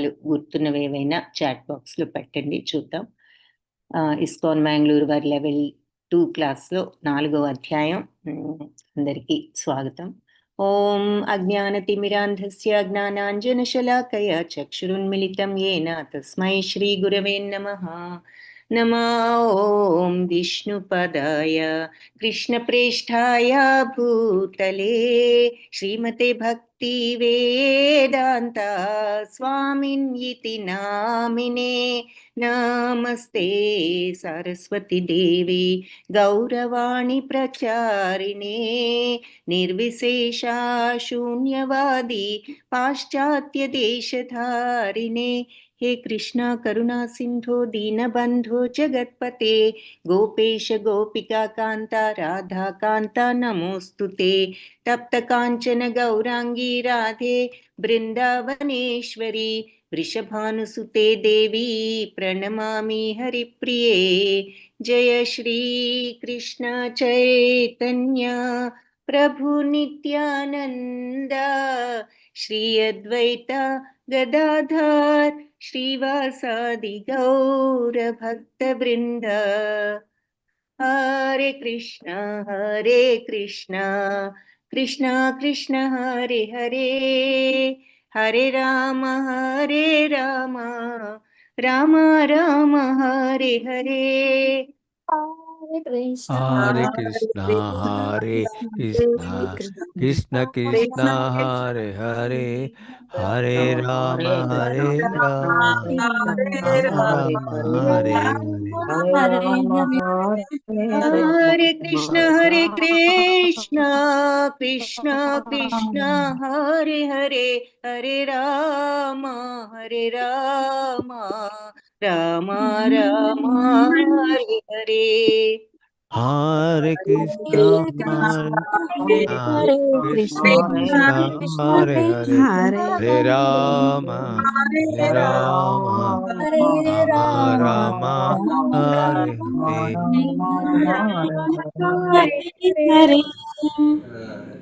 విషయాలు గుర్తున్నవి ఏవైనా చాట్ బాక్స్లో పెట్టండి, చూద్దాం. ఇస్కాన్ మ్యాంగ్లూరు వారి లెవెల్ 2 క్లాస్లో 4వ అధ్యాయం. అందరికీ స్వాగతం. ఓం అజ్ఞానతిమిరాంధస్య జ్ఞానాంజనశలాకయ చక్షురున్మిళితం येन తస్మై శ్రీ గురవే నమః. నమో ఓం విష్ణుపదాయ కృష్ణప్రేష్ఠాయ భూతలే శ్రీమతే భక్తి వేదాంత స్వామిన్యితి నామినే. నమస్తే సరస్వతి దేవి గౌరవాణి ప్రచారిణే నిర్విశేష శూన్యవాది పాశ్చాత్య దేశధారిణే. हे कृष्णा करुणा सिंधो दीनबंधो जगत्पते गोपेश गोपिका कांता राधा कांता नमोस्तुते. तप्त कांचन गौरांगी राधे वृंदावनेश्वरी वृषभानुसुते देवी प्रणमामि हरिप्रिये. जय श्री कृष्ण चैतन्य प्रभु नित्यानंद श्री अद्वैत गदाधर श्रीवासादि गौर भक्त वृंद. हरे कृष्णा कृष्णा कृष्ण हरे हरे, हरे राम राम राम हरे हरे. हरे कृष्णा कृष्ण कृष्ण हरे हरे, हरे राम राम राम हरे हरे. हरे कृष्ण कृष्ण कृष्ण हरे हरे, हरे राम राम राम हरे हरे. हरे कृष्णा कृष्ण हरे हरे, हरे राम राम राम हरे हरे.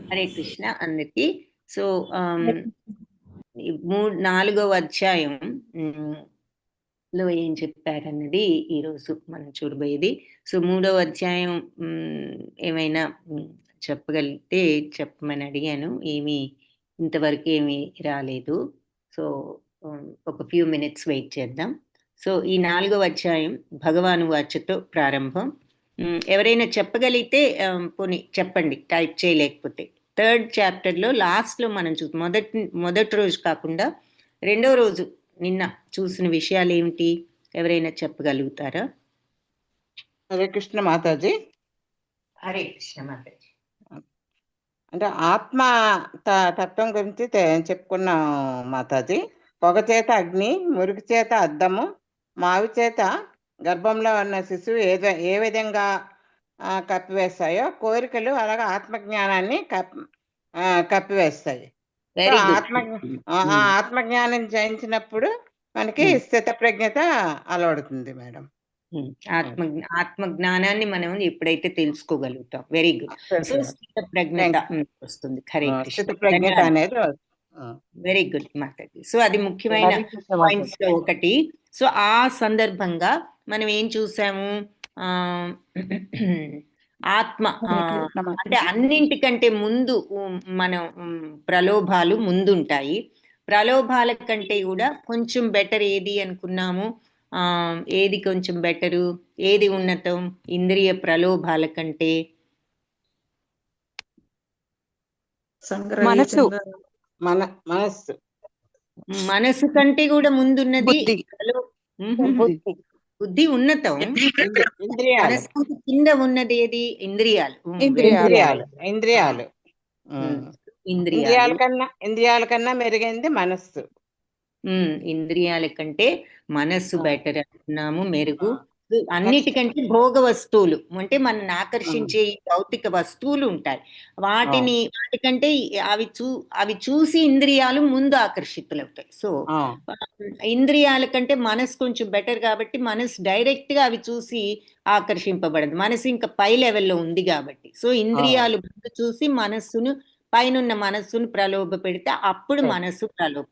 హరే కృష్ణ అందరికి. సో 4వ అధ్యాయం లో ఏం చెప్పారన్నది ఈరోజు మనం చూడబోయేది. సో 3వ అధ్యాయం ఏమైనా చెప్పగలిగితే చెప్పమని అడిగాను, ఇంతవరకు ఏమీ రాలేదు. సో ఒక ఫ్యూ మినిట్స్ వెయిట్ చేద్దాం. సో ఈ 4వ అధ్యాయం భగవాను వాచతో ప్రారంభం. ఎవరైనా చెప్పగలిగితే పోనీ చెప్పండి, టైప్ చేయలేకపోతే. 3rd చాప్టర్లో లాస్ట్లో మనం మొదటి రోజు కాకుండా 2వ రోజు నిన్న చూసిన విషయాలు ఏమిటి, ఎవరైనా చెప్పగలుగుతారా? హరే కృష్ణ మాతాజీ. హరే కృష్ణ మాతాజీ. అంటే ఆత్మ తత్వం గురించి చెప్పుకున్నాం మాతాజీ. పొగ చేత అగ్ని, మురికి చేత అద్దము, మావి చేత గర్భంలో ఉన్న శిశువు ఏ విధంగా కప్పివేస్తాయో కోరికలు అలాగే ఆత్మజ్ఞానాన్ని కప్పివేస్తాయి. ఆత్మజ్ఞానం జయించినప్పుడు మనకి స్థిత ప్రజ్ఞత అలవడుతుంది మేడం. ఆత్మజ్ఞానాన్ని మనం ఎప్పుడైతే తెలుసుకోగలుగుతాం. Very good. సో స్థిత ప్రజ్ఞత వస్తుంది. స్థిత ప్రజ్ఞత అనేది వెరీ గుడ్ మాతాజీ. సో అది ముఖ్యమైన పాయింట్స్ లో ఒకటి. సో ఆ సందర్భంగా మనం ఏం చూసాము, ఆత్మ అంటే అన్నింటికంటే ముందు మనం ప్రలోభాలు ముందుంటాయి. ప్రలోభాల కంటే కూడా కొంచెం బెటర్ ఏది అనుకున్నాము, ఏది కొంచెం బెటరు, ఏది ఉన్నతం ఇంద్రియ ప్రలోభాల కంటే? మనసు కంటే కూడా ముందున్నది బుద్ధి ఉన్నతం. మనసు కింద ఉన్నది ఏది? ఇంద్రియాలు ఇంద్రియాల కన్నా మెరుగైంది మనస్సు. ఇంద్రియాల కంటే మనస్సు బెటర్ అంటున్నాము, మెరుగు. అన్నిటికంటే భోగ వస్తువులు అంటే మనల్ని ఆకర్షించే భౌతిక వస్తువులు ఉంటాయి, వాటికంటే అవి చూసి ఇంద్రియాలు ముందు ఆకర్షితులవుతాయి. సో ఇంద్రియాల కంటే మనసు కొంచెం బెటర్ కాబట్టి మనసు డైరెక్ట్ గా అవి చూసి ఆకర్షింపబడదు, మనసు ఇంకా పై లెవెల్లో ఉంది కాబట్టి. సో ఇంద్రియాలు ముందు చూసి మనస్సును, పైనున్న మనస్సును ప్రలోభ పెడితే అప్పుడు మనస్సు ప్రలోభ.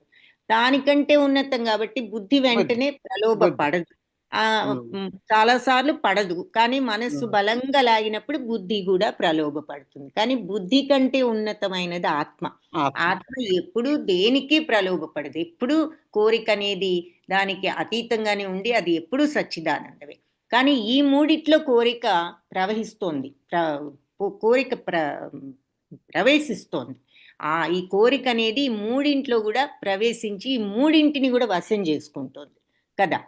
దానికంటే ఉన్నతం కాబట్టి బుద్ధి వెంటనే ప్రలోభ బుద్ధి. పడదు. ఉమ్. చాలా సార్లు పడదు, కానీ మనస్సు ఉమ్. బలంగా లాగినప్పుడు బుద్ధి కూడా ప్రలోభ పడుతుంది. కానీ బుద్ధి కంటే ఉన్నతమైనది ఆత్మ. ఆత్మ. ఆత్మ ఎప్పుడు దేనికి ప్రలోభపడదు. ఎప్పుడు కోరిక అనేది దానికి అతీతంగానే ఉండి అది ఎప్పుడు సచ్చిదానందమే. కానీ ఈ మూడిట్లో కోరిక ప్రవహిస్తోంది, కోరిక ప్రవేశిస్తోంది. ఈ కోరిక అనేది ఈ మూడింట్లో కూడా ప్రవేశించి ఈ మూడింటిని కూడా వశం చేసుకుంటోంది కదా.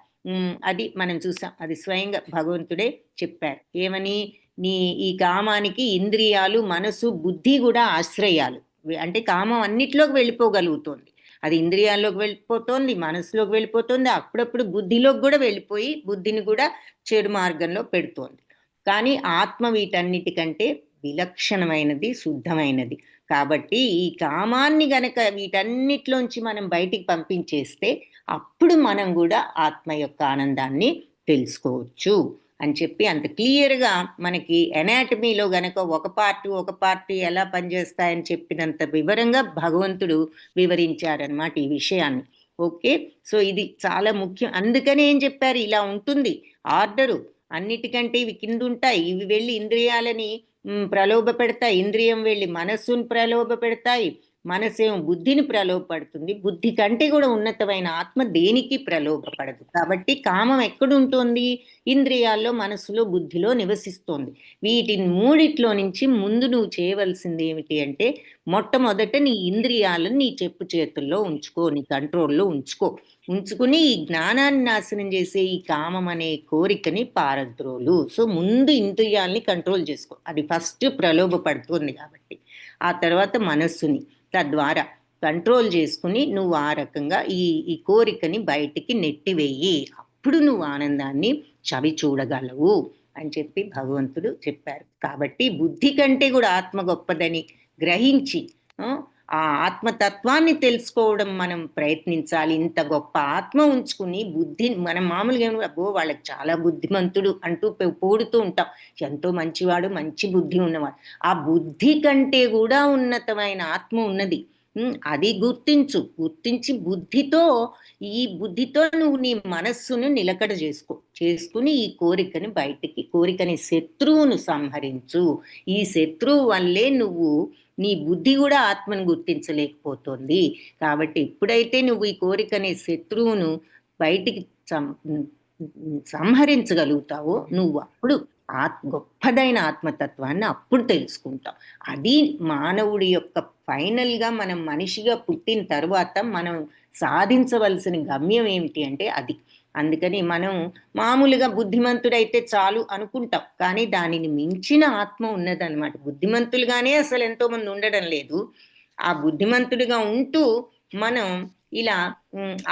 అది మనం చూసాం, అది స్వయంగా భగవంతుడే చెప్పారు. ఏమని? నీ ఈ కామానికి ఇంద్రియాలు, మనసు, బుద్ధి కూడా ఆశ్రయాలు. అంటే కామం అన్నిట్లోకి వెళ్ళిపోగలుగుతోంది. అది ఇంద్రియాల్లోకి వెళ్ళిపోతోంది, మనసులోకి వెళ్ళిపోతుంది, అప్పుడప్పుడు బుద్ధిలోకి కూడా వెళ్ళిపోయి బుద్ధిని కూడా చెడు మార్గంలో పెడుతోంది. కానీ ఆత్మ వీటన్నిటికంటే విలక్షణమైనది, శుద్ధమైనది. కాబట్టి ఈ కామాన్ని గనక వీటన్నిటిలోంచి మనం బయటికి పంపించేస్తే అప్పుడు మనం కూడా ఆత్మ యొక్క ఆనందాన్ని తెలుసుకోవచ్చు అని చెప్పి అంత క్లియర్గా మనకి ఎనాటమీలో గనక ఒక పార్టీ ఎలా పనిచేస్తాయని చెప్పినంత వివరంగా భగవంతుడు వివరించారనమాట ఈ విషయాన్ని. ఓకే, సో ఇది చాలా ముఖ్యం. అందుకనే ఏం చెప్పారు, ఇలా ఉంటుంది ఆర్డరు. అన్నిటికంటే ఇవి కింద ఉంటాయి, ఇవి వెళ్ళి ఇంద్రియాలని ప్రలోభ పెడతాయి, ఇంద్రియం వెళ్ళి మనస్సును ప్రలోభ పెడతాయి, మనసేమో బుద్ధిని ప్రలోభపడుతుంది. బుద్ధి కంటే కూడా ఉన్నతమైన ఆత్మ దేనికి ప్రలోభపడదు. కాబట్టి కామం ఎక్కడుంటోంది? ఇంద్రియాల్లో, మనస్సులో, బుద్ధిలో నివసిస్తోంది. వీటిని మూడిట్లో నుంచి ముందు నువ్వు చేయవలసింది ఏమిటి అంటే, మొట్టమొదట నీ ఇంద్రియాలను నీ చెప్పు చేతుల్లో ఉంచుకో, నీ కంట్రోల్లో ఉంచుకుని ఈ జ్ఞానాన్ని నాశనం చేసే ఈ కామం అనే కోరికని పారద్రోలు. సో ముందు ఇంద్రియాలని కంట్రోల్ చేసుకో, అది ఫస్ట్ ప్రలోభపడుతుంది కాబట్టి. ఆ తర్వాత మనస్సుని తద్వారా కంట్రోల్ చేసుకుని నువ్వు ఆ రకంగా ఈ కోరికని బయటికి నెట్టివేయి. అప్పుడు నువ్వు ఆనందాన్ని చవి చూడగలవు అని చెప్పి భగవంతుడు చెప్పారు. కాబట్టి బుద్ధి కంటే కూడా ఆత్మ గొప్పదని గ్రహించి ఆ ఆత్మతత్వాన్ని తెలుసుకోవడం మనం ప్రయత్నించాలి. ఇంత గొప్ప ఆత్మ ఉంచుకుని బుద్ధి మనం మామూలుగా అబ్బో వాళ్ళకి చాలా బుద్ధిమంతుడు అంటూ పొగుడుతూ ఉంటాం. ఎంతో మంచివాడు, మంచి బుద్ధి ఉన్నవాడు. ఆ బుద్ధి కంటే కూడా ఉన్నతమైన ఆత్మ ఉన్నది. అది గుర్తించి బుద్ధితో నువ్వు నీ మనస్సును నిలకడ చేసుకుని ఈ కోరికని శత్రువును సంహరించు. ఈ శత్రువు వల్లే నువ్వు నీ బుద్ధి కూడా ఆత్మను గుర్తించలేకపోతుంది. కాబట్టి ఎప్పుడైతే నువ్వు ఈ కోరికనే శత్రువును బయటికి సంహరించగలుగుతావో నువ్వు అప్పుడు గొప్పదైన ఆత్మతత్వాన్ని అప్పుడు తెలుసుకుంటావు. అది మానవుడి యొక్క ఫైనల్గా మనం మనిషిగా పుట్టిన తర్వాత మనం సాధించవలసిన గమ్యం ఏమిటి అంటే అది. అందుకని మనం మామూలుగా బుద్ధిమంతుడైతే చాలు అనుకుంటాం, కానీ దానిని మించిన ఆత్మ ఉన్నదన్నమాట. బుద్ధిమంతులుగానే అసలు ఎంతో మంది ఉండడం లేదు. ఆ బుద్ధిమంతుడిగా ఉంటూ మనం ఇలా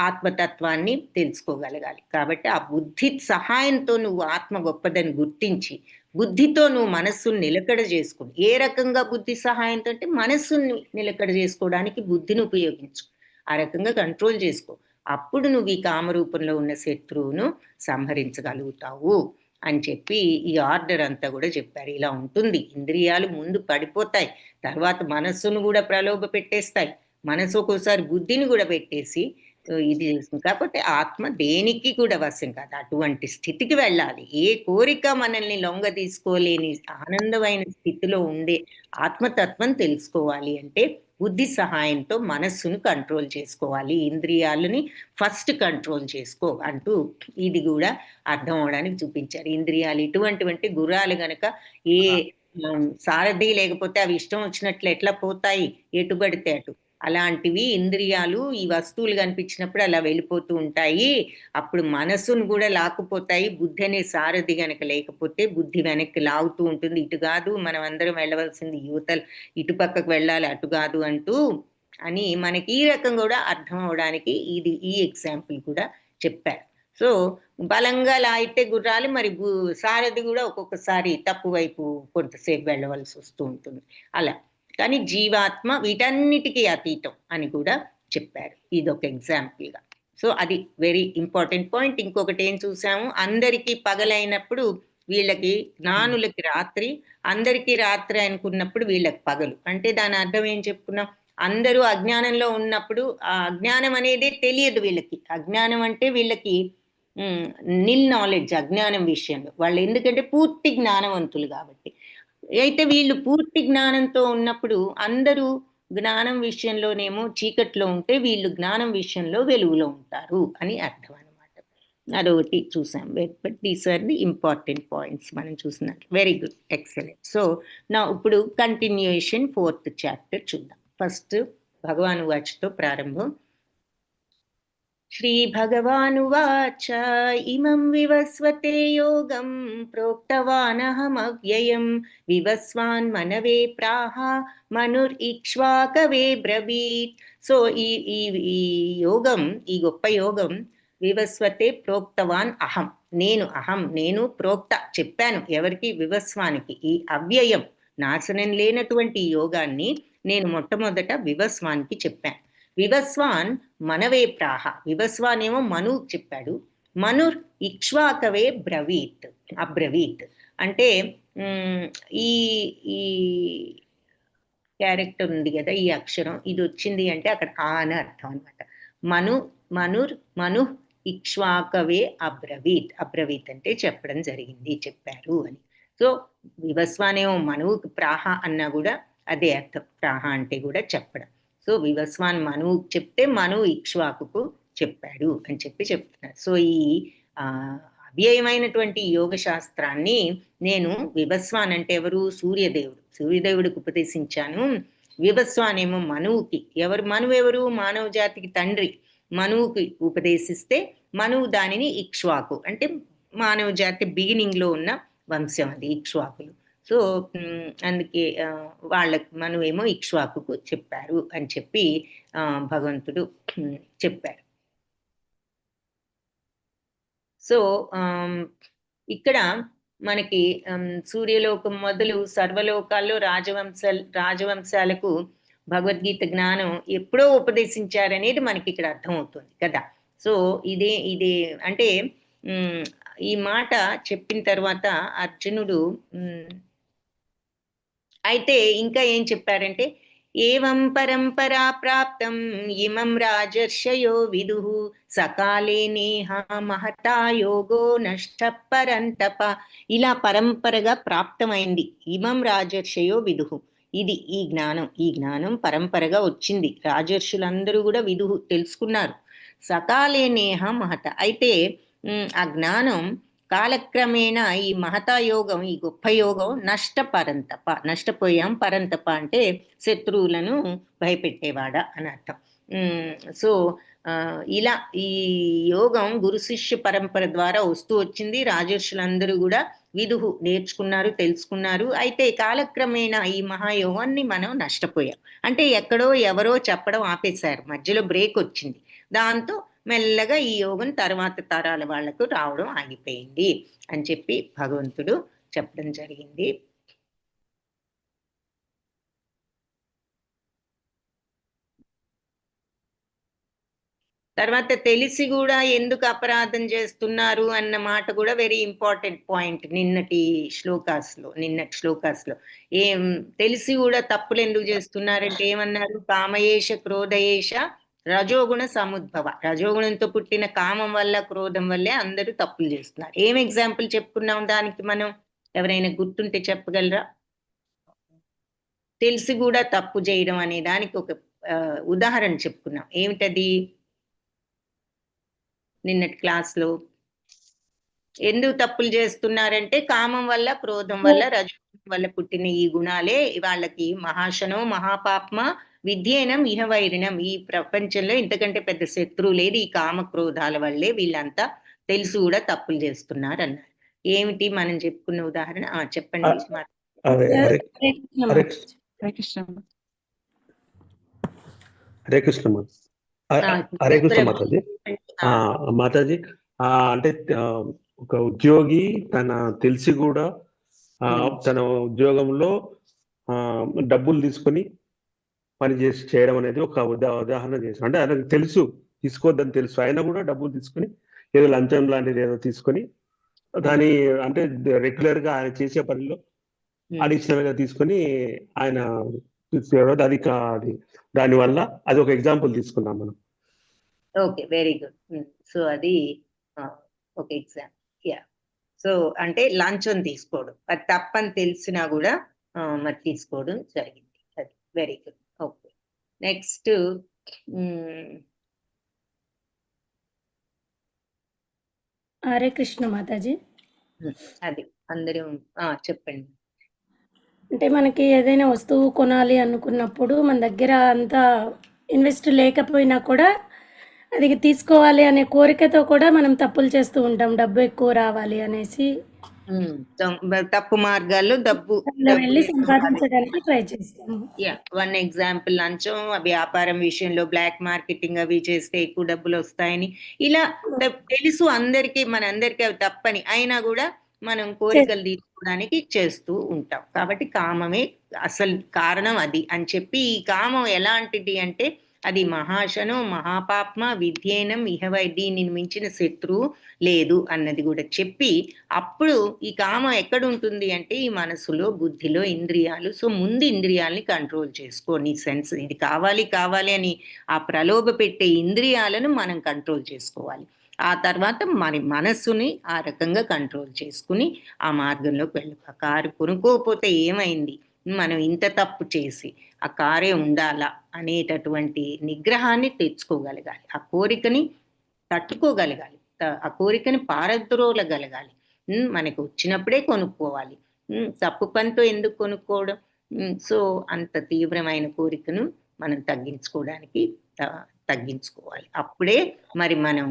ఆత్మతత్వాన్ని తెలుసుకోగలగాలి. కాబట్టి ఆ బుద్ధి సహాయంతో నువ్వు ఆత్మ గొప్పదని గుర్తించి బుద్ధితో నువ్వు మనస్సును నిలకడ చేసుకుని, ఏ రకంగా బుద్ధి సహాయంతో అంటే మనస్సుని నిలకడ చేసుకోవడానికి బుద్ధిని ఉపయోగించు, ఆ రకంగా కంట్రోల్ చేసుకో. అప్పుడు నువ్వు ఈ కామరూపంలో ఉన్న శత్రువును సంహరించగలుగుతావు అని చెప్పి ఈ ఆర్డర్ అంతా కూడా చెప్పారు. ఇలా ఉంటుంది. ఇంద్రియాలు ముందు పడిపోతాయి, తర్వాత మనస్సును కూడా ప్రలోభ పెట్టేస్తాయి, మనసు ఒక్కోసారి బుద్ధిని కూడా పెట్టేసి ఇది చేస్తుంది. కాకపోతే ఆత్మ దేనికి కూడా వశం కాదు. అటువంటి స్థితికి వెళ్ళాలి. ఏ కోరిక మనల్ని లొంగ తీసుకోలేని ఆనందమైన స్థితిలో ఉండే ఆత్మతత్వం తెలుసుకోవాలి అంటే బుద్ధి సహాయంతో మనస్సును కంట్రోల్ చేసుకోవాలి. ఇంద్రియాలని ఫస్ట్ కంట్రోల్ చేసుకో అంటూ ఇది కూడా అర్థం అవడానికి చూపించారు. ఇంద్రియాలు ఇటువంటివంటి గుర్రాలు గనక ఏ సారథి లేకపోతే అవి ఇష్టం వచ్చినట్లు ఎట్లా పోతాయి, ఎటు పడితే అటు. అలాంటివి ఇంద్రియాలు ఈ వస్తువులు కనిపించినప్పుడు అలా వెళ్ళిపోతూ ఉంటాయి. అప్పుడు మనస్సును కూడా లాక్కుపోతాయి. బుద్ధి అనే సారథి గనక లేకపోతే బుద్ధి వెనక్కి లాగుతూ ఉంటుంది. ఇటు కాదు, మనం అందరం వెళ్ళవలసింది యువతలు, ఇటు పక్కకు వెళ్ళాలి, అటు కాదు అంటూ అని మనకి ఈ రకం కూడా అర్థం అవడానికి ఈ ఎగ్జాంపుల్ కూడా చెప్పారు. సో బలంగా లాగితే గుర్రాలు, మరి సారథి కూడా ఒక్కొక్కసారి తప్పు వైపు కొంతసేపు వెళ్ళవలసి వస్తూ ఉంటుంది అలా. కానీ జీవాత్మ వీటన్నిటికీ అతీతం అని కూడా చెప్పారు. ఇదొక ఎగ్జాంపుల్గా. సో అది వెరీ ఇంపార్టెంట్ పాయింట్. ఇంకొకటి ఏం చూసాము, అందరికీ పగలైనప్పుడు వీళ్ళకి, జ్ఞానులకి రాత్రి, అందరికీ రాత్రి అనుకున్నప్పుడు వీళ్ళకి పగలు. అంటే దాని అర్థం ఏం చెప్పుకున్నాం, అందరూ అజ్ఞానంలో ఉన్నప్పుడు ఆ అజ్ఞానం అనేది తెలియదు వీళ్ళకి. అజ్ఞానం అంటే వీళ్ళకి నిల్ నాలెడ్జ్ అజ్ఞానం విషయంలో. వాళ్ళు ఎందుకంటే పూర్తి జ్ఞానవంతులు కాబట్టి. అయితే వీళ్ళు పూర్తి జ్ఞానంతో ఉన్నప్పుడు అందరూ జ్ఞానం విషయంలోనేమో చీకట్లో ఉంటే వీళ్ళు జ్ఞానం విషయంలో వెలుగులో ఉంటారు అని అర్థం అనమాట. అదొకటి చూసాం. But these are the important points మనం చూసినట్లు. Very good, excellent. సో నా ఇప్పుడు కంటిన్యూయేషన్ 4th చాప్టర్ చూద్దాం. ఫస్ట్ భగవాను వాచ్తో ప్రారంభం. श्रीभगवानुवाच इमं विवस्वते योगं प्रोक्तवानहमव्ययं विवस्वान् मनवे प्राह मनुर्इक्ष्वाकवे ब्रवीत्. సో ఈ యోగం, ఈ గొప్ప యోగం వివస్వతే ప్రోక్తవాన్ అహం, నేను ప్రోక్త చెప్పాను. ఎవరికి? వివస్వానికి. ఈ అవ్యయం నాశనం లేనటువంటి యోగాన్ని నేను మొట్టమొదట వివస్వానికి చెప్పాను. వివస్వాన్ మనవే ప్రాహ, వివస్వాన్ ఏమో మను చెప్పాడు, మనుర్ ఇక్ష్వాకవే అబ్రవీత్. అంటే ఈ ఈ క్యారెక్టర్ ఉంది కదా, ఈ అక్షరం ఇది వచ్చింది అంటే అక్కడ ఆ అని అర్థం అనమాట. మను ఇక్ష్వాకవే అబ్రవీత్ అంటే చెప్పడం జరిగింది, చెప్పారు అని. సో వివస్వానేమో మనువు ప్రాహ అన్నా కూడా అదే అర్థం. ప్రాహ అంటే కూడా చెప్పడం. సో వివస్వాన్ మనువు చెప్తే మనువు ఇక్ష్వాకుకు చెప్పాడు అని చెప్పి చెప్తున్నారు. సో ఈ అవ్యయమైనటువంటి యోగ శాస్త్రాన్ని నేను వివస్వాన్ అంటే ఎవరు? సూర్యదేవుడికి ఉపదేశించాను. వివస్వాన్ ఏమో మనువుకి. మనువు ఎవరు? మానవ జాతికి తండ్రి. మనువుకి ఉపదేశిస్తే మనువు దానిని ఇక్ష్వాకు అంటే మానవ జాతి బిగినింగ్ లో ఉన్న వంశం అది ఇక్ష్వాకులు. సో అందుకే వాళ్ళకి మనువేమో ఇక్ష్వాకుకు చెప్పారు అని చెప్పి భగవంతుడు చెప్పారు. సో ఇక్కడ మనకి సూర్యలోకం మొదలు సర్వలోకాల్లో రాజవంశాలకు భగవద్గీత జ్ఞానం ఎప్పుడో ఉపదేశించారనేది మనకి ఇక్కడ అర్థమవుతుంది కదా. సో ఇదే అంటే ఈ మాట చెప్పిన తర్వాత అర్జునుడు అయితే ఇంకా ఏం చెప్పారంటే, ఏవం పరంపరా ప్రాప్తం ఇమం రాజర్షయో విదుః సకాలే నేహ మహతా యోగో నష్ట పరంతప. ఇలా పరంపరగా ప్రాప్తమైంది. ఇమం రాజర్షయో విదుః, ఇది ఈ జ్ఞానం పరంపరగా వచ్చింది. రాజర్షులందరూ కూడా విదుః తెలుసుకున్నారు. సకాలే నేహ మహత, అయితే ఆ జ్ఞానం కాలక్రమేణా ఈ మహతా యోగం, ఈ గొప్ప యోగం నష్టపోయాం. పరంతప అంటే శత్రువులను భయపెట్టేవాడ అని అర్థం. సో ఇలా ఈ యోగం గురు శిష్య పరంపర ద్వారా వస్తూ వచ్చింది. రాజర్షులందరూ కూడా విదుః నేర్చుకున్నారు, తెలుసుకున్నారు. అయితే కాలక్రమేణా ఈ మహాయోగాన్ని మనం నష్టపోయాం. అంటే ఎక్కడో ఎవరో చెప్పడం ఆపేశారు, మధ్యలో బ్రేక్ వచ్చింది. దాంతో మెల్లగా ఈ యోగం తర్వాత తరాల వాళ్లకు రావడం ఆగిపోయింది అని చెప్పి భగవంతుడు చెప్పడం జరిగింది. తర్వాత తెలిసి కూడా ఎందుకు అపరాధం చేస్తున్నారు అన్న మాట కూడా వెరీ ఇంపార్టెంట్ పాయింట్. నిన్నటి శ్లోకాస్లో ఏం తెలిసి కూడా తప్పులు ఎందుకు చేస్తున్నారంటే ఏమన్నారు? కామయేష క్రోధయేష రజోగుణ సముద్భవ, రజోగుణంతో పుట్టిన కామం వల్ల క్రోధం వల్లే అందరూ తప్పులు చేస్తున్నారు. ఏం ఎగ్జాంపుల్ చెప్పుకున్నాం దానికి? మనం ఎవరైనా గుర్తుంటే చెప్పగలరా? తెలిసి కూడా తప్పు చేయడం అనే దానికి ఒక ఉదాహరణ చెప్పుకున్నాం. ఏమిటది? నిన్నటి క్లాస్లో ఎందుకు తప్పులు చేస్తున్నారంటే కామం వల్ల, క్రోధం వల్ల, రజోగుణం వల్ల పుట్టిన ఈ గుణాలే వాళ్ళకి మహాశనో మహాపాప్మ విద్యేనం ఇహ వైరిణం. ఈ ప్రపంచంలో ఇంతకంటే పెద్ద శత్రువు లేదు, ఈ కామ క్రోధాల వల్లే వీళ్ళంతా తెలుసు కూడా తప్పులు చేస్తున్నారు అన్నారు. ఏమిటి మనం చెప్పుకున్న ఉదాహరణ? చెప్పండి. హరే కృష్ణ మాతాజీ. అంటే ఒక ఉద్యోగి తన తెలిసి కూడా తన ఉద్యోగంలో డబ్బులు తీసుకొని పని చేయడం అనేది ఒక ఉదాహరణ చేశారు. అంటే ఆయనకు తెలుసు తీసుకోవద్దని తెలుసు, అయినా కూడా డబ్బులు తీసుకొని ఏదో లంచం లాంటిది ఏదో తీసుకొని దాని అంటే రెగ్యులర్ గా ఆయన చేసే పనిలో అడిషనల్ గా తీసుకొని ఆయన అది దానివల్ల అది ఒక ఎగ్జాంపుల్ తీసుకున్నాం మనం. Okay, very good. సో అది ఒక ఎగ్జాంపుల్. యా. సో అంటే లంచం తీసుకోవడం అది తప్పని తెలిసినా కూడా మరి తీసుకోవడం జరిగింది. అది very good. Okay, next Hare Krishna Mataji. అది అందరూ చెప్పండి. అంటే మనకి ఏదైనా వస్తువు కొనాలి అనుకున్నప్పుడు మన దగ్గర అంత ఇన్వెస్ట్ లేకపోయినా కూడా అది తీసుకోవాలి అనే కోరికతో కూడా మనం తప్పులు చేస్తూ ఉంటాం, డబ్బు ఎక్కువ రావాలి అనేసి. తప్పు మార్గాల్లో డబ్బు వెళ్ళి సంపాదించడానికి ట్రై చేస్తాము. వన్ ఎగ్జాంపుల్ లంచం, వ్యాపారం విషయంలో బ్లాక్ మార్కెటింగ్ అవి చేస్తే ఎక్కువ డబ్బులు వస్తాయని ఇలా తెలుసు అందరికీ, మనందరికీ అవి తప్పని అయినా కూడా మనం కోరికలు తీర్చుకోవడానికి చేస్తూ ఉంటాం. కాబట్టి కామమే అసలు కారణం అది అని చెప్పి, ఈ కామం ఎలాంటిది అంటే అది మహాశనం మహాపాప్మ విధ్యేనం ఇహవై, దీనిని మించిన శత్రువు లేదు అన్నది కూడా చెప్పి, అప్పుడు ఈ కామం ఎక్కడ ఉంటుంది అంటే ఈ మనసులో, బుద్ధిలో, ఇంద్రియాలు. సో ముందు ఇంద్రియాలని కంట్రోల్ చేసుకో. నీ సెన్స్ ఇది కావాలి కావాలి అని ఆ ప్రలోభ పెట్టే ఇంద్రియాలను మనం కంట్రోల్ చేసుకోవాలి. ఆ తర్వాత మన మనస్సుని ఆ రకంగా కంట్రోల్ చేసుకుని ఆ మార్గంలోకి వెళ్ళి, ఆ కారు కొనుక్కోకపోతే ఏమైంది, మనం ఇంత తప్పు చేసి ఆ కారే ఉండాలా అనేటటువంటి నిగ్రహాన్ని తెచ్చుకోగలగాలి. ఆ కోరికని తట్టుకోగలగాలి, ఆ కోరికని పారద్రోలగలగాలి. మనకు వచ్చినప్పుడే కొనుక్కోవాలి. తప్పు పనితో ఎందుకు కొనుక్కోవడం? సో అంత తీవ్రమైన కోరికను మనం తగ్గించుకోవాలి. అప్పుడే మరి మనం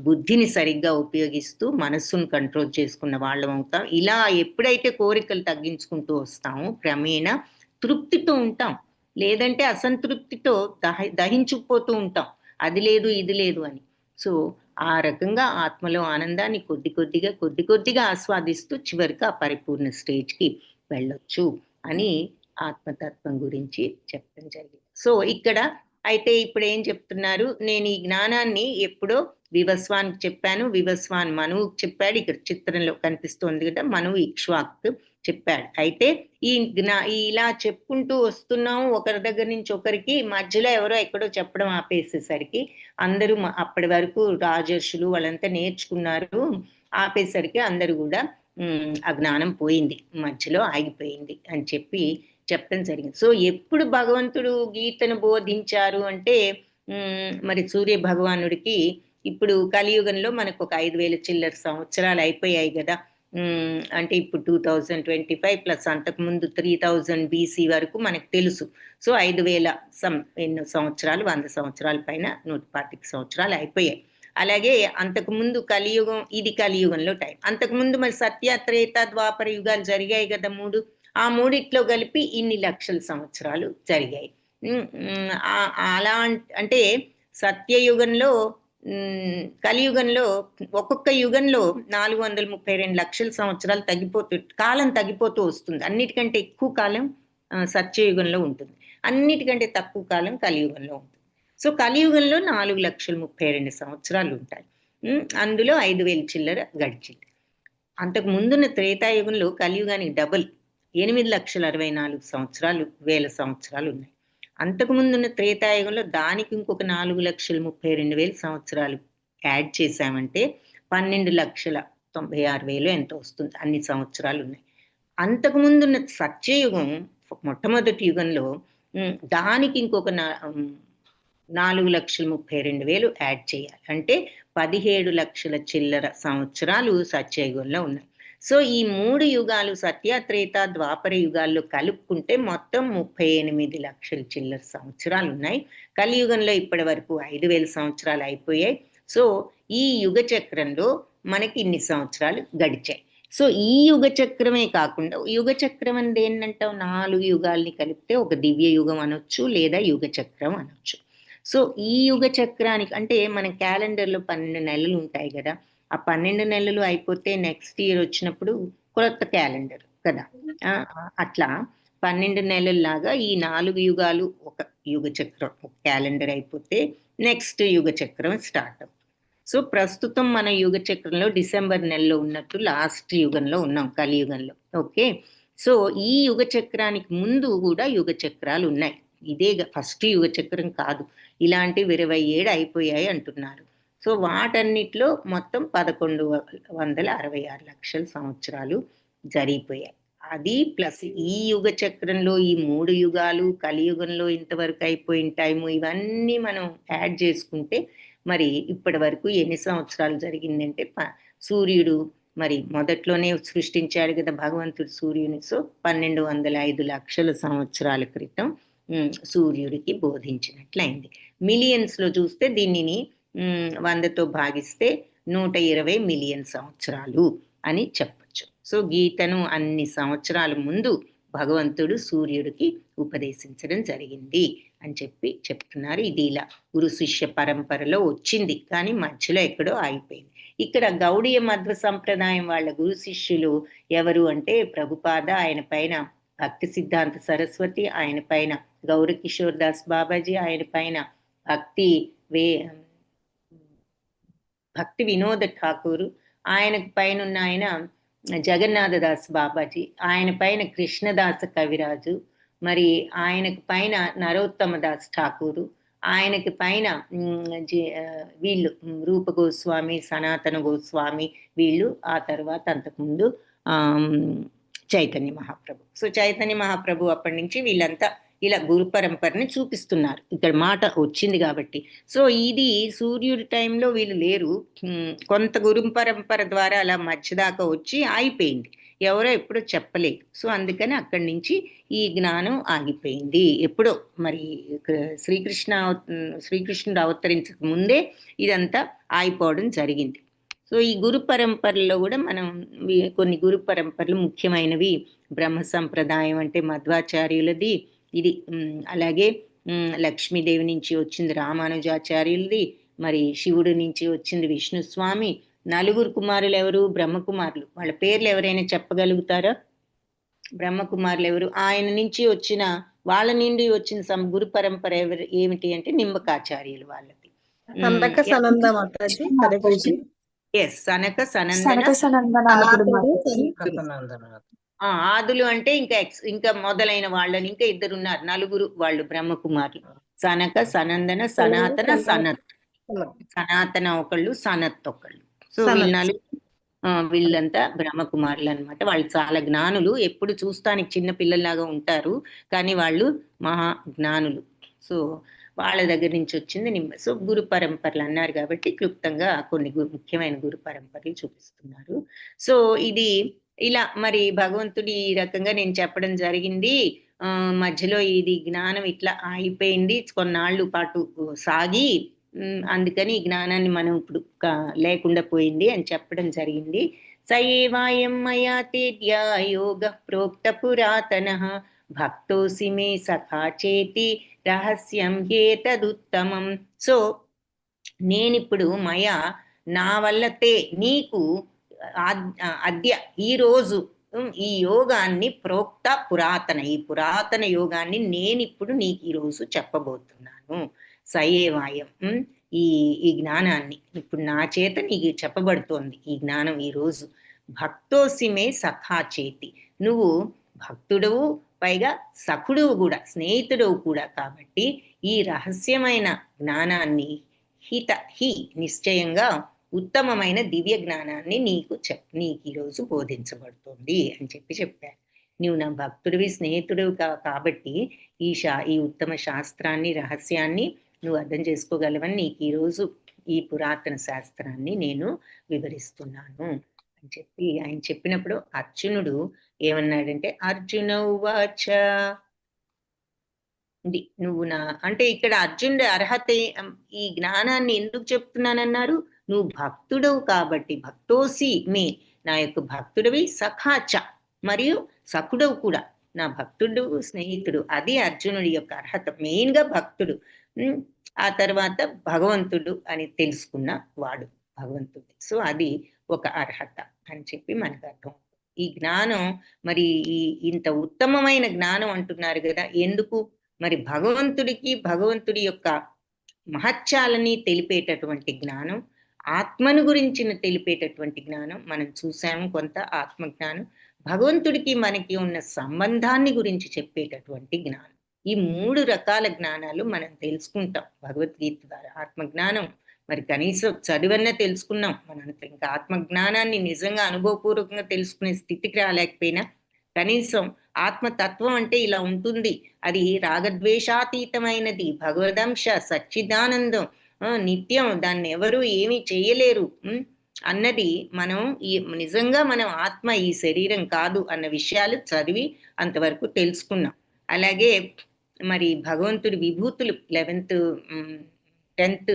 బుద్ధిని సరిగ్గా ఉపయోగిస్తూ మనస్సును కంట్రోల్ చేసుకున్న వాళ్ళం అవుతాం. ఇలా ఎప్పుడైతే కోరికలు తగ్గించుకుంటూ వస్తామో క్రమేణా తృప్తితో ఉంటాం. లేదంటే అసంతృప్తితో దహించుకుపోతూ ఉంటాం, అది లేదు ఇది లేదు అని. సో ఆ రకంగా ఆత్మలో ఆనందాన్ని కొద్ది కొద్దిగా ఆస్వాదిస్తూ చివరికి ఆ పరిపూర్ణ స్టేజ్కి వెళ్ళొచ్చు అని ఆత్మతత్వం గురించి చెప్పడం జరిగింది. సో ఇక్కడ అయితే ఇప్పుడు ఏం చెప్తున్నారు, నేను ఈ జ్ఞానాన్ని ఎప్పుడో వివస్వాన్ చెప్పాను, వివస్వాన్ మనువుకు చెప్పాడు. ఇక్కడ చిత్రంలో కనిపిస్తోంది కదా, మనువు ఇక్ష్వాకు చెప్పాడు. అయితే ఇలా చెప్పుకుంటూ వస్తున్నాము ఒకరి దగ్గర నుంచి ఒకరికి, మధ్యలో ఎవరో ఎక్కడో చెప్పడం ఆపేసేసరికి అందరూ అప్పటి వరకు రాజర్షులు వాళ్ళంతా నేర్చుకున్నారు, ఆపేసరికి అందరూ కూడా ఆ జ్ఞానం పోయింది, మధ్యలో ఆగిపోయింది అని చెప్పడం జరిగింది. సో ఎప్పుడు భగవంతుడు గీతను బోధించారు అంటే మరి సూర్య భగవానుడికి ఇప్పుడు కలియుగంలో మనకు ఒక 5,000 చిల్లర సంవత్సరాలు అయిపోయాయి కదా. అంటే ఇప్పుడు 2025 ప్లస్ అంతకుముందు 3000 BC వరకు మనకు తెలుసు. సో 5,000 ఎన్నో సంవత్సరాలు, 100 సంవత్సరాల పైన 125 సంవత్సరాలు అయిపోయాయి. అలాగే అంతకుముందు కలియుగం, ఇది కలియుగంలో టైం. అంతకుముందు మరి సత్య, త్రేత, ద్వాపర యుగాలు జరిగాయి కదా 3. ఆ మూడిట్లో కలిపి ఇన్ని లక్షల సంవత్సరాలు జరిగాయి. అలా అంటే సత్యయుగంలో, కలియుగంలో ఒక్కొక్క యుగంలో 432 లక్షల సంవత్సరాలు కాలం తగ్గిపోతూ వస్తుంది. అన్నిటికంటే ఎక్కువ కాలం సత్యయుగంలో ఉంటుంది, అన్నిటికంటే తక్కువ కాలం కలియుగంలో ఉంటుంది. సో కలియుగంలో 4,32,000 సంవత్సరాలు ఉంటాయి. అందులో 5,000 చిల్లర గడిచింది. అంతకు ముందున్న త్రేతాయుగంలో కలియుగానికి డబుల్ 8,64,000 వేల సంవత్సరాలు ఉన్నాయి. అంతకుముందున్న త్రేతాయుగంలో దానికి ఇంకొక 4,32,000 సంవత్సరాలు యాడ్ చేశామంటే 12,96,000 ఎంత వస్తుంది, అన్ని సంవత్సరాలు ఉన్నాయి. అంతకుముందున్న సత్యయుగం మొట్టమొదటి యుగంలో దానికి ఇంకొక 4,32,000 యాడ్ చేయాలి, అంటే 17 లక్షల చిల్లర సంవత్సరాలు సత్యయుగంలో ఉన్నాయి. సో ఈ 3 యుగాలు సత్య, త్రేత, ద్వాపర యుగాల్లో కలుపుకుంటే మొత్తం 38 లక్షల చిల్లర సంవత్సరాలు ఉన్నాయి. కలియుగంలో ఇప్పటి వరకు 5,000 సంవత్సరాలు అయిపోయాయి. సో ఈ యుగ చక్రంలో మనకి ఇన్ని సంవత్సరాలు గడిచాయి. సో ఈ యుగ చక్రమే కాకుండా, యుగ చక్రం అనేది ఏంటంటావు, 4 యుగాల్ని కలిపితే ఒక దివ్య యుగం అనొచ్చు, లేదా యుగ చక్రం అనొచ్చు. సో ఈ యుగ చక్రానికి అంటే మన క్యాలెండర్లో 12 నెలలు ఉంటాయి కదా, ఆ 12 నెలలు అయిపోతే నెక్స్ట్ ఇయర్ వచ్చినప్పుడు కొత్త క్యాలెండర్ కదా. అట్లా 12 నెలల్లాగా ఈ 4 యుగాలు ఒక యుగ చక్రం, ఒక క్యాలెండర్ అయిపోతే నెక్స్ట్ యుగ చక్రం స్టార్ట్ అవుతుంది. సో ప్రస్తుతం మన యుగ చక్రంలో డిసెంబర్ నెలలో ఉన్నట్టు లాస్ట్ యుగంలో ఉన్నాం, కలియుగంలో. ఓకే, సో ఈ యుగ చక్రానికి ముందు కూడా యుగ చక్రాలు ఉన్నాయి. ఇదే ఫస్ట్ యుగ చక్రం కాదు, ఇలాంటివి 27 అయిపోయాయి అంటున్నారు. సో వాటన్నిటిలో మొత్తం 1166 లక్షల సంవత్సరాలు జరిగిపోయాయి. అది ప్లస్ ఈ యుగ చక్రంలో ఈ 3 యుగాలు, కలియుగంలో ఇంతవరకు అయిపోయిన టైము, ఇవన్నీ మనం యాడ్ చేసుకుంటే మరి ఇప్పటి వరకు ఎన్ని సంవత్సరాలు జరిగిందంటే సూర్యుడు మరి మొదట్లోనే సృష్టించాడు కదా భగవంతుడు సూర్యుని. సో 1205 లక్షల సంవత్సరాల క్రితం సూర్యుడికి బోధించినట్లయింది. మిలియన్స్ లో చూస్తే దీనిని 100తో భాగిస్తే 120 మిలియన్ సంవత్సరాలు అని చెప్పచ్చు. సో గీతను అన్ని సంవత్సరాల ముందు భగవంతుడు సూర్యుడికి ఉపదేశించడం జరిగింది అని చెప్తున్నారు. ఇది ఇలా గురు శిష్య పరంపరలో వచ్చింది, కానీ మధ్యలో ఎక్కడో ఆగిపోయింది. ఇక్కడ గౌడీయ మధ్వ సంప్రదాయం వాళ్ళ గురు శిష్యులు ఎవరు అంటే ప్రభుపాద, ఆయన పైన భక్తి సిద్ధాంత సరస్వతి, ఆయన పైన గౌరకిషోర్ దాస్ బాబాజీ, ఆయన పైన భక్తి వినోద ఠాకూర్, ఆయనకు పైన ఉన్న ఆయన జగన్నాథదాస్ బాబాజీ, ఆయన పైన కృష్ణదాస కవిరాజు, మరి ఆయనకు పైన నరోత్తమ దాస్ ఠాకూరు, ఆయనకి పైన వీళ్ళు రూప గోస్వామి, సనాతన గోస్వామి వీళ్ళు, ఆ తర్వాత అంతకుముందు చైతన్య మహాప్రభు. సో చైతన్య మహాప్రభు అప్పటి నుంచి వీళ్ళంతా ఇలా గురు పరంపరని చూపిస్తున్నారు. ఇక్కడ మాట వచ్చింది కాబట్టి. సో ఇది సూర్యుడి టైంలో వీళ్ళు లేరు, కొంత గురు పరంపర ద్వారా అలా మధ్యదాకా వచ్చి ఆగిపోయింది, ఎవరో ఎప్పుడో చెప్పలేదు. సో అందుకని అక్కడి నుంచి ఈ జ్ఞానం ఆగిపోయింది. ఎప్పుడో మరి శ్రీకృష్ణుడు అవతరించక ముందే ఇదంతా ఆగిపోవడం జరిగింది. సో ఈ గురు పరంపరలో కూడా మనం కొన్ని గురు పరంపరలు ముఖ్యమైనవి, బ్రహ్మ సంప్రదాయం అంటే మధ్వాచార్యులది ఇది, అలాగే లక్ష్మీదేవి నుంచి వచ్చింది రామానుజాచార్యులది, మరి శివుడి నుంచి వచ్చింది విష్ణుస్వామి. 4 కుమారులు ఎవరు? బ్రహ్మకుమారులు. వాళ్ళ పేర్లు ఎవరైనా చెప్పగలుగుతారా? బ్రహ్మకుమారులు ఎవరు? ఆయన నుంచి వచ్చిన వాళ్ళ నుండి వచ్చిన గురు పరంపర ఏమిటి అంటే నింబకాచార్యులు వాళ్ళది. సనక సనందన ఆదులు అంటే ఇంకా మొదలైన వాళ్ళని ఇంకా 2 ఉన్నారు, 4 వాళ్ళు బ్రహ్మకుమారులు. సనక, సనందన, సనాతన, సనత్. సనాతన ఒకళ్ళు, సనత్ ఒకళ్ళు. సో వీళ్ళంతా బ్రహ్మకుమారులు అనమాట. వాళ్ళు చాలా జ్ఞానులు, ఎప్పుడు చూస్తానికి చిన్న పిల్లల్లాగా ఉంటారు, కానీ వాళ్ళు మహా జ్ఞానులు. సో వాళ్ళ దగ్గర నుంచి వచ్చింది సో గురు పరంపరలు అన్నారు కాబట్టి క్లుప్తంగా కొన్ని ముఖ్యమైన గురు పరంపరలు చూపిస్తున్నారు. సో ఇది ఇలా మరి భగవంతుడి ఈ రకంగా నేను చెప్పడం జరిగింది. మధ్యలో ఇది జ్ఞానం ఇట్లా అయిపోయింది, కొన్నాళ్ళు పాటు సాగి, అందుకని ఈ జ్ఞానాన్ని మనం ఇప్పుడు లేకుండా పోయింది అని చెప్పడం జరిగింది. సయేవాయం మయా తేద్యా యోగ ప్రోక్త పురాతన భక్తోసి మే సఖా చేతి రహస్యం ఏతదుత్తమం. సో నేనిప్పుడు మయా నా వల్లతే నీకు అద్య ఈ రోజు ఈ యోగాన్ని ప్రోక్త పురాతన, ఈ పురాతన యోగాన్ని నేనిప్పుడు నీకు ఈరోజు చెప్పబోతున్నాను. సయేవాయం ఈ జ్ఞానాన్ని ఇప్పుడు నా చేత నీకు చెప్పబడుతోంది. ఈ జ్ఞానం ఈరోజు భక్తోసిమే సఖా చేతి, నువ్వు భక్తుడవు, పైగా సఖుడువు కూడా, స్నేహితుడవు కూడా, కాబట్టి ఈ రహస్యమైన జ్ఞానాన్ని నిశ్చయంగా ఉత్తమమైన దివ్య జ్ఞానాన్ని నీకు ఈరోజు బోధించబడుతుంది అని చెప్పారు. నువ్వు నా భక్తుడివి, స్నేహితుడివి కాబట్టి ఈ ఉత్తమ శాస్త్రాన్ని, రహస్యాన్ని నువ్వు అర్థం చేసుకోగలవని నీకు ఈరోజు ఈ పురాతన శాస్త్రాన్ని నేను వివరిస్తున్నాను అని ఆయన చెప్పినప్పుడు అర్జునుడు ఏమన్నాడంటే, అర్జున ఉవాచ, నువ్వు అంటే ఇక్కడ అర్జునుడి అర్హత, ఈ జ్ఞానాన్ని ఎందుకు చెప్తున్నానన్నారు? నువ్వు భక్తుడవు కాబట్టి, భక్తోసి మే, నా యొక్క భక్తుడివి, సఖాచ మరియు సఖుడవు కూడా, నా భక్తుడు స్నేహితుడు. అది అర్జునుడి యొక్క అర్హత, మెయిన్ గా భక్తుడు. ఆ తర్వాత భగవంతుడు అని తెలుసుకున్న వాడు భగవంతుడు. సో అది ఒక అర్హత అని మనకు అర్థం. ఈ జ్ఞానం మరి ఇంత ఉత్తమమైన జ్ఞానం అంటున్నారు కదా, ఎందుకు? మరి భగవంతుడి యొక్క మహత్యాలని తెలిపేటటువంటి జ్ఞానం, ఆత్మను గురించిన తెలిపేటటువంటి జ్ఞానం మనం చూసాము, కొంత ఆత్మజ్ఞానం. భగవంతుడికి మనకి ఉన్న సంబంధాన్ని గురించి చెప్పేటటువంటి జ్ఞానం. ఈ 3 రకాల జ్ఞానాలు మనం తెలుసుకుంటాం భగవద్గీత ద్వారా. ఆత్మజ్ఞానం మరి కనీసం చదివన్నా తెలుసుకున్నాం. మనంత ఇంకా ఆత్మజ్ఞానాన్ని నిజంగా అనుభవపూర్వకంగా తెలుసుకునే స్థితికి రాలేకపోయినా కనీసం ఆత్మతత్వం అంటే ఇలా ఉంటుంది, అది రాగద్వేషాతీతమైనది, భగవదంశ, సచ్చిదానందం, నిత్యం, దాన్ని ఎవరు ఏమీ చేయలేరు అన్నది మనం నిజంగా మనం ఆత్మ ఈ శరీరం కాదు అన్న విషయాలు చదివి అంతవరకు తెలుసుకున్నాం. అలాగే మరి భగవంతుడి విభూతులు 10th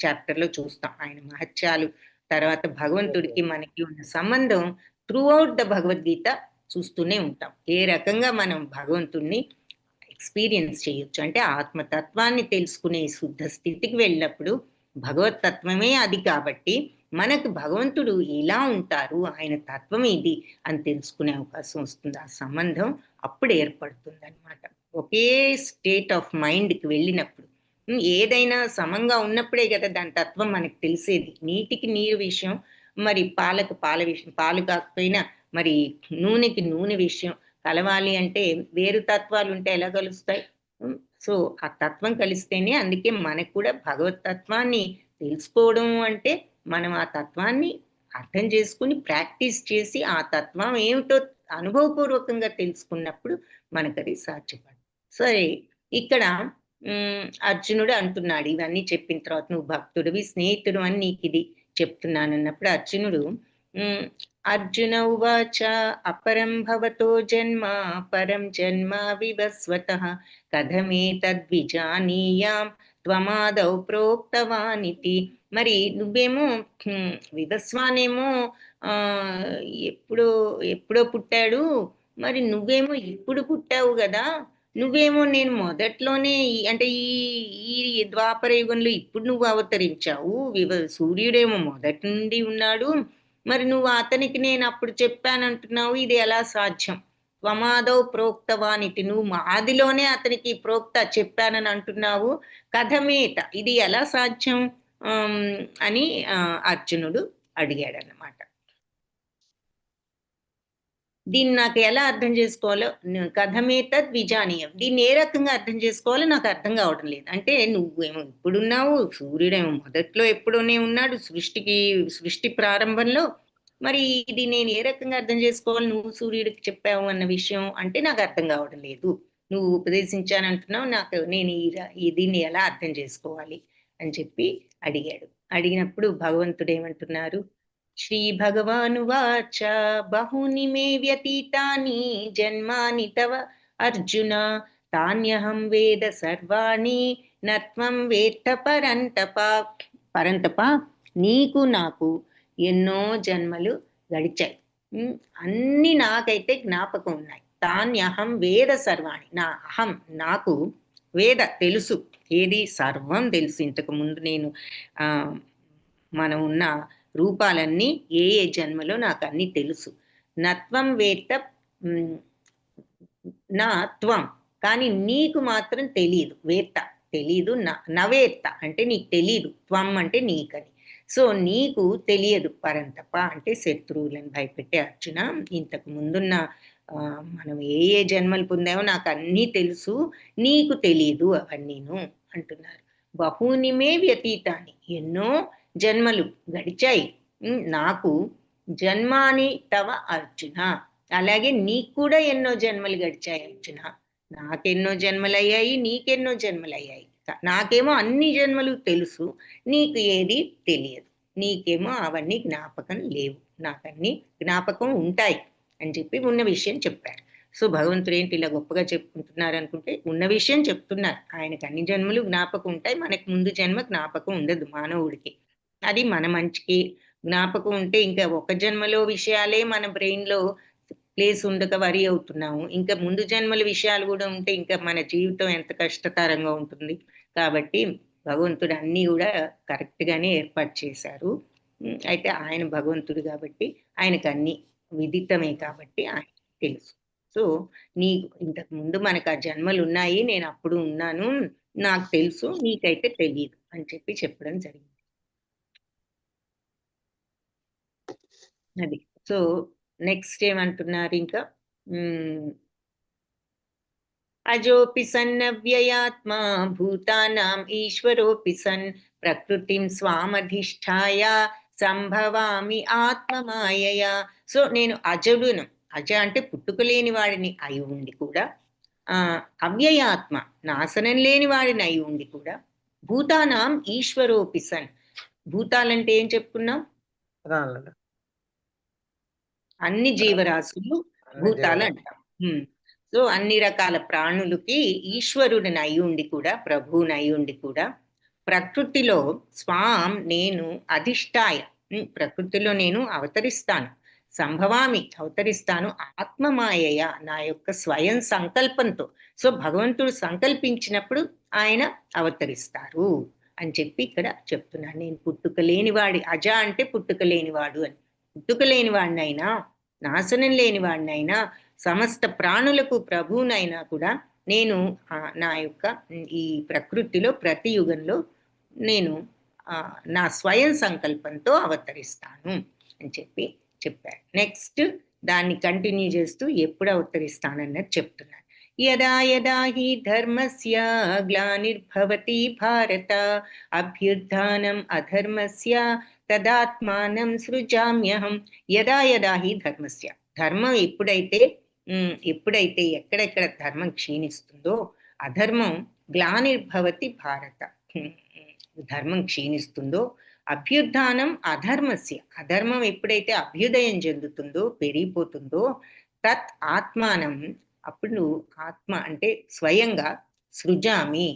చాప్టర్లో చూస్తాం. ఆయన మహత్యాలు, తర్వాత భగవంతుడికి మనకి ఉన్న సంబంధం త్రూ అవుట్ ద భగవద్గీత చూస్తూనే ఉంటాం. ఏ రకంగా మనం భగవంతుడిని ఎక్స్పీరియన్స్ చేయొచ్చు అంటే ఆత్మతత్వాన్ని తెలుసుకునే శుద్ధ స్థితికి వెళ్ళినప్పుడు భగవతత్వమే అది కాబట్టి మనకు భగవంతుడు ఎలా ఉంటారు, ఆయన తత్వం ఇది అని తెలుసుకునే అవకాశం వస్తుంది. ఆ సంబంధం అప్పుడు ఏర్పడుతుంది అనమాట. ఒకే స్టేట్ ఆఫ్ మైండ్కి వెళ్ళినప్పుడు ఏదైనా సమంగా ఉన్నప్పుడే కదా దాని తత్వం మనకు తెలిసేది. నీటికి నీరు విషయం, మరి పాలకు పాల విషయం, పాలు కాకపోయినా మరి నూనెకి నూనె విషయం కలవాలి అంటే వేరు తత్వాలు ఉంటే ఎలా కలుస్తాయి? సో ఆ తత్వం కలిస్తేనే, అందుకే మనకు కూడా భగవత్ తత్వాన్ని తెలుసుకోవడం అంటే మనం ఆ తత్వాన్ని అర్థం చేసుకుని ప్రాక్టీస్ చేసి ఆ తత్వం ఏమిటో అనుభవపూర్వకంగా తెలుసుకున్నప్పుడు మనకు అది సాధ్యపడు. సరే, ఇక్కడ అర్జునుడు అంటున్నాడు ఇవన్నీ చెప్పిన తర్వాత, నువ్వు భక్తుడివి, స్నేహితుడు అని నీకు ఇది చెప్తున్నాను అన్నప్పుడు అర్జునుడు అర్జున ఉవాచ అపరం భవతో జన్మ పరం జన్మ వివస్వతః కథమేతద్విజానీయాం త్వమాదౌ ప్రోక్తవానితి. మరి నువ్వేమో వివస్వానేమో ఎప్పుడో పుట్టాడు, మరి నువ్వేమో ఇప్పుడు పుట్టావు కదా, నువ్వేమో నేను మొదట్లోనే అంటే ఈ ద్వాపర యుగంలో ఇప్పుడు నువ్వు అవతరించావు, సూర్యుడేమో మొదటి నుండి ఉన్నాడు, మరి నువ్వు అతనికి నేను అప్పుడు చెప్పానంటున్నావు, ఇది ఎలా సాధ్యం? త్వమాదౌ ప్రోక్తవానితి, నువ్వు ఆదిలోనే అతనికి ప్రోక్త చెప్పానని అంటున్నావు, కథమేత, ఇది ఎలా సాధ్యం అని అర్జునుడు అడిగాడన్నమాట. దీన్ని నాకు ఎలా అర్థం చేసుకోవాలో, కథమేతద్ విజానీయం, దీన్ని ఏ రకంగా అర్థం చేసుకోవాలో నాకు అర్థం కావడం లేదు. అంటే నువ్వేమో ఇప్పుడున్నావు, సూర్యుడేమో మొదట్లో ఎప్పుడోనే ఉన్నాడు, సృష్టి ప్రారంభంలో, మరి ఇది నేను ఏ రకంగా అర్థం చేసుకోవాలి, నువ్వు సూర్యుడికి చెప్పావు అన్న విషయం అంటే నాకు అర్థం కావడం లేదు. నువ్వు ఉపదేశించానంటున్నావు, నేను దీన్ని ఎలా అర్థం చేసుకోవాలి అని చెప్పి అడిగాడు. అడిగినప్పుడు భగవంతుడు ఏమంటున్నారు, శ్రీ భగవానువాచ బహూని మే వ్యతీతాని జన్మాని తవ అర్జున తాన్యహం వేద సర్వాణి నత్వం వేత్త పరంతప. పరంతప, నీకు నాకు ఎన్నో జన్మలు గడిచాయి, అన్ని నాకైతే జ్ఞాపకం ఉన్నాయి. తాన్యహం వేద సర్వాణి, నా అహం నాకు వేద తెలుసు, ఏది సర్వం తెలుసు. ఇంతకు ముందు నేను మనం ఉన్న రూపాలన్నీ ఏ జన్మలో నాకు అన్ని తెలుసు. నత్వం వేత్త, నా త్వం, కానీ నీకు మాత్రం తెలియదు. వేత్త తెలీదు, నవేత్త అంటే నీకు తెలీదు, త్వం అంటే నీకని. సో నీకు తెలియదు. పరంతప అంటే శత్రువులను భయపెట్టే అర్జున, ఇంతకు ముందున్న మనం ఏ జన్మలు పొందామో నాకు అన్నీ తెలుసు, నీకు తెలియదు అవన్నీను అంటున్నారు. బహూని మే వ్యతీతాని, ఎన్నో జన్మలు గడిచాయి నాకు, జన్మాని తవ అర్జున, అలాగే నీకు కూడా ఎన్నో జన్మలు గడిచాయి అర్జున. నాకెన్నో జన్మలయ్యాయి, నీకెన్నో జన్మలయ్యాయి. నాకేమో అన్ని జన్మలు తెలుసు, నీకు ఏది తెలియదు. నీకేమో అవన్నీ జ్ఞాపకం లేవు, నాకన్నీ జ్ఞాపకం ఉంటాయి అని చెప్పి ఉన్న విషయం చెప్పారు. సో భగవంతుడు ఏంటి ఇలా గొప్పగా చెప్పుకుంటున్నారు అనుకుంటే, ఉన్న విషయం చెప్తున్నారు. ఆయనకు అన్ని జన్మలు జ్ఞాపకం ఉంటాయి, మనకు ముందు జన్మ జ్ఞాపకం ఉండదు మానవుడికి. అది మన మంచికి. జ్ఞాపకం ఉంటే ఇంకా ఒక జన్మలో విషయాలే మన బ్రెయిన్లో ప్లేస్ ఉండక వరి అవుతున్నాము, ఇంకా ముందు జన్మల విషయాలు కూడా ఉంటే ఇంకా మన జీవితం ఎంత కష్టతరంగా ఉంటుంది. కాబట్టి భగవంతుడు అన్నీ కూడా కరెక్ట్గానే ఏర్పాటు చేశారు. అయితే ఆయన భగవంతుడు కాబట్టి ఆయనకు అన్ని విదితమే కాబట్టి ఆయన తెలుసు. సో నీకు ఇంతకు ముందు మనకు ఆ జన్మలు ఉన్నాయి, నేను అప్పుడు ఉన్నాను, నాకు తెలుసు, నీకైతే తెలియదు అని చెప్పి చెప్పడం జరిగింది. అది. సో నెక్స్ట్ ఏమంటున్నారు ఇంకా అజోపి సన్నవ్యయాత్మా భూతానాం ఈశ్వరోపి సన్ ప్రకృతిం స్వామధిష్ఠాయ సంభవామి ఆత్మమాయయా. సో నేను అజడును, అజ అంటే పుట్టుకలేని వాడిని అయి ఉండి కూడా, అవ్యయాత్మ నాశనం లేని వాడిని అయి ఉండి కూడా, భూతానాం ఈశ్వరోపి సన్. భూతాలంటే ఏం చెప్పుకున్నాం? అన్ని జీవరాశులు భూతాలు అంటాం. సో అన్ని రకాల ప్రాణులకి ఈశ్వరుడిని అయి ఉండి కూడా, ప్రభువుని అయి ఉండి కూడా, ప్రకృతిలో స్వాం నేను అధిష్టాయ, ప్రకృతిలో నేను అవతరిస్తాను, సంభవామి అవతరిస్తాను, ఆత్మమాయయ నా యొక్క స్వయం సంకల్పంతో. సో భగవంతుడు సంకల్పించినప్పుడు ఆయన అవతరిస్తారు అని చెప్పి ఇక్కడ చెప్తున్నాను. నేను పుట్టుక లేనివాడి, అజ అంటే పుట్టుక లేనివాడు అని. పుట్టుక లేనివాడినైనా, నాశనం లేనివాడినైనా, సమస్త ప్రాణులకు ప్రభువునైనా కూడా నేను నా యొక్క ఈ ప్రకృతిలో ప్రతి యుగంలో నేను నా స్వయం సంకల్పంతో అవతరిస్తాను అని చెప్పి చెప్పారు. నెక్స్ట్ దాన్ని కంటిన్యూ చేస్తూ ఎప్పుడు అవతరిస్తానన్నది చెప్తున్నాను. యదా యదా హి ధర్మస్య గ్లానిర్భవతి భారత అభ్యుత్థానం అధర్మస్య తదాత్మానం సృజామ్యహం. యదా యదా హి ధర్మస్య, ధర్మం ఎప్పుడైతే ఎక్కడెక్కడ ధర్మం క్షీణిస్తుందో, అధర్మం గ్లానిర్భవతి భారత, ధర్మం క్షీణిస్తుందో, అభ్యుత్థానం అధర్మస్య, అధర్మం ఎప్పుడైతే అభ్యుదయం చెందుతుందో, పెరిగిపోతుందో, తత్ ఆత్మానం, అప్పుడు ఆత్మ అంటే స్వయంగా, సృజామి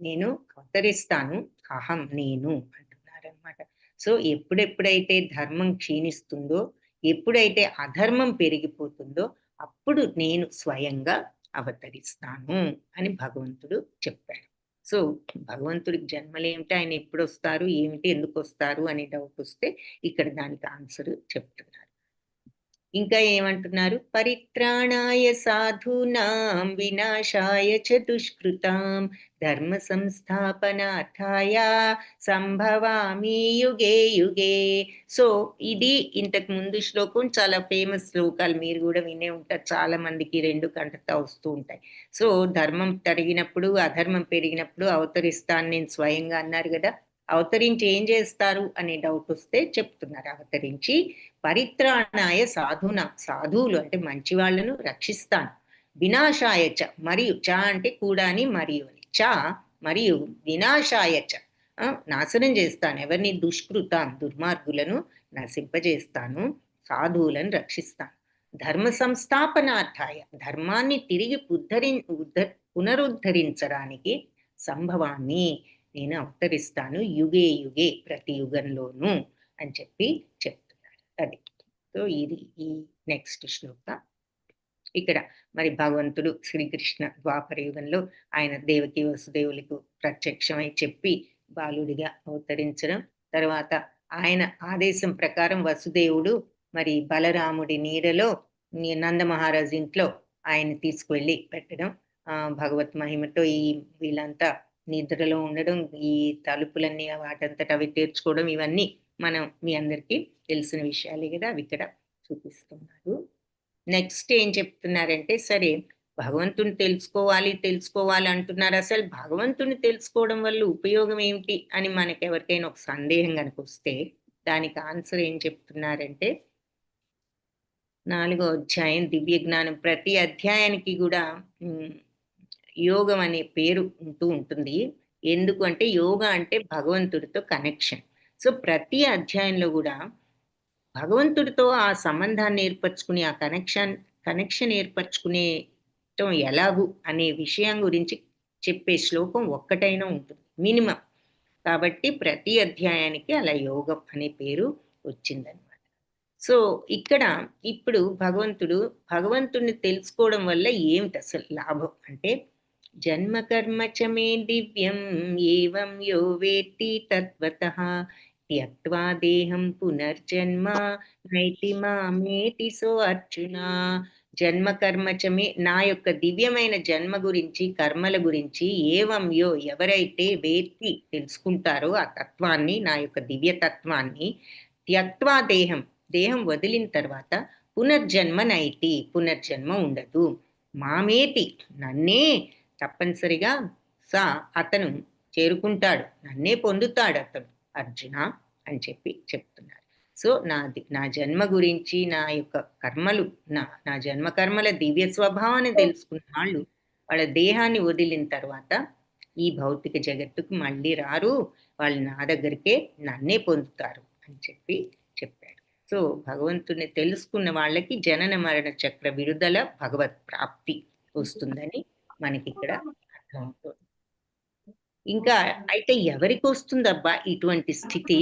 నేను అవతరిస్తాను, అహం నేను అంటున్నారనమాట. సో ఎప్పుడెప్పుడైతే ధర్మం క్షీణిస్తుందో, ఎప్పుడైతే అధర్మం పెరిగిపోతుందో, అప్పుడు నేను స్వయంగా అవతరిస్తాను అని భగవంతుడు చెప్పాడు. సో భగవంతుడికి జన్మలేమిటి, ఆయన ఎప్పుడు వస్తారు, ఏమిటి, ఎందుకు వస్తారు అనే డౌట్ వస్తే ఇక్కడ దానికి ఆన్సర్ చెప్తున్నారు. ఇంకా ఏమంటున్నారు? పరిత్రాణాయ సాధూనాం వినాశాయ చ దుష్కృతాం ధర్మ సంస్థాపనార్థాయ సంభవామి యుగే యుగే. సో ఇది ఇంతకు ముందు శ్లోకం చాలా ఫేమస్ శ్లోకాలు, మీరు కూడా వినే ఉంటారు. చాలా మందికి రెండు కంటతా వస్తూ ఉంటాయి. సో ధర్మం తరిగినప్పుడు, అధర్మం పెరిగినప్పుడు అవతరిస్తాను నేను స్వయంగా అన్నారు కదా. అవతరించి ఏం చేస్తారు అనే డౌట్ వస్తే చెప్తున్నారు. అవతరించి పరిత్రాణాయ సాధునా, సాధువులు అంటే మంచి వాళ్ళను రక్షిస్తాను, వినాశాయ చ, మరియు చ అంటే కూడా అని, మరియు అని, చ మరియు వినాశాయ చ నాశనం చేస్తాను ఎవరిని, దుష్కృతాం దుర్మార్గులను నశింపజేస్తాను, సాధువులను రక్షిస్తాను, ధర్మ సంస్థాపనార్థాయ ధర్మాన్ని తిరిగి పునరుద్ధరించడానికి సంభవాన్ని నేను అవతరిస్తాను, యుగే యుగే ప్రతి యుగంలోనూ అని చెప్పి చెప్తున్నారు. అది సో ఇది ఈ నెక్స్ట్ శ్లోక. ఇక్కడ మరి భగవంతుడు శ్రీకృష్ణ ద్వాపర యుగంలో ఆయన దేవకి వసుదేవులకు ప్రత్యక్షమై చెప్పి బాలుడిగా అవతరించడం, తర్వాత ఆయన ఆదేశం ప్రకారం వసుదేవుడు మరి బలరాముడి నీడలో నంద మహారాజు ఇంట్లో ఆయన తీసుకువెళ్ళి పెట్టడం, భగవత్ మహిమతో ఈ వీళ్ళంతా నిద్రలో ఉండడం, ఈ తలుపులన్నీ వాటంతట అవి తెరుచుకోవడం, ఇవన్నీ మనం మీ అందరికీ తెలిసిన విషయాలే కదా, అవి ఇక్కడ చూపిస్తున్నారు. నెక్స్ట్ ఏం చెప్తున్నారంటే, సరే భగవంతుని తెలుసుకోవాలి అంటున్నారు. అసలు భగవంతుని తెలుసుకోవడం వల్ల ఉపయోగం ఏమిటి అని మనకి ఎవరికైనా ఒక సందేహం కనుక వస్తే దానికి ఆన్సర్ ఏం చెప్తున్నారంటే, 4వ అధ్యాయం దివ్య జ్ఞానం, ప్రతి అధ్యాయానికి కూడా యోగం అనే పేరు ఉంటుంది. ఎందుకు అంటే యోగా అంటే భగవంతుడితో కనెక్షన్. సో ప్రతి అధ్యాయంలో కూడా భగవంతుడితో ఆ సంబంధాన్ని ఏర్పరచుకుని, ఆ కనెక్షన్ ఏర్పరచుకునేటం ఎలాగు అనే విషయం గురించి చెప్పే శ్లోకం ఒక్కటైనా ఉంటుంది మినిమం. కాబట్టి ప్రతి అధ్యాయానికి అలా యోగం అనే పేరు వచ్చిందనమాట. సో ఇక్కడ ఇప్పుడు భగవంతుడిని తెలుసుకోవడం వల్ల ఏమిటి అసలు లాభం అంటే, జన్మ కర్మ చ మే దివ్యం ఏవం యో వేత్తి తత్వతః త్యక్త్వా దేహం పునర్జన్మ నైతి మామేతి సో అర్జున. జన్మ కర్మ చ మే, నా యొక్క దివ్యమైన జన్మ గురించి, కర్మల గురించి, ఏవం యో ఎవరైతే వేత్తి తెలుసుకుంటారో ఆ తత్వాన్ని, నా యొక్క దివ్య తత్వాన్ని, త్యక్త్వా దేహం దేహం వదిలిన తర్వాత పునర్జన్మ నైతి, పునర్జన్మ ఉండదు. మామేతి, నన్నే తప్పనిసరిగా అతను చేరుకుంటాడు, నన్నే పొందుతాడు అతను అర్జున అని చెప్పి చెప్తున్నారు. సో నా జన్మ గురించి, నా యొక్క కర్మలు, నా జన్మ కర్మల దివ్య స్వభావాన్ని తెలుసుకున్న వాళ్ళు వాళ్ళ దేహాన్ని వదిలిన తర్వాత ఈ భౌతిక జగత్తుకు మళ్ళీ రారు, వాళ్ళు నా దగ్గరికే నన్నే పొందుతారు అని చెప్పి చెప్పాడు. సో భగవంతుని తెలుసుకున్న వాళ్ళకి జనన మరణ చక్ర విడుదల, భగవత్ ప్రాప్తి వస్తుందని మనకి ఇక్కడ అర్థమవుతుంది. ఇంకా అయితే ఎవరికి వస్తుందబ్బా ఇటువంటి స్థితి?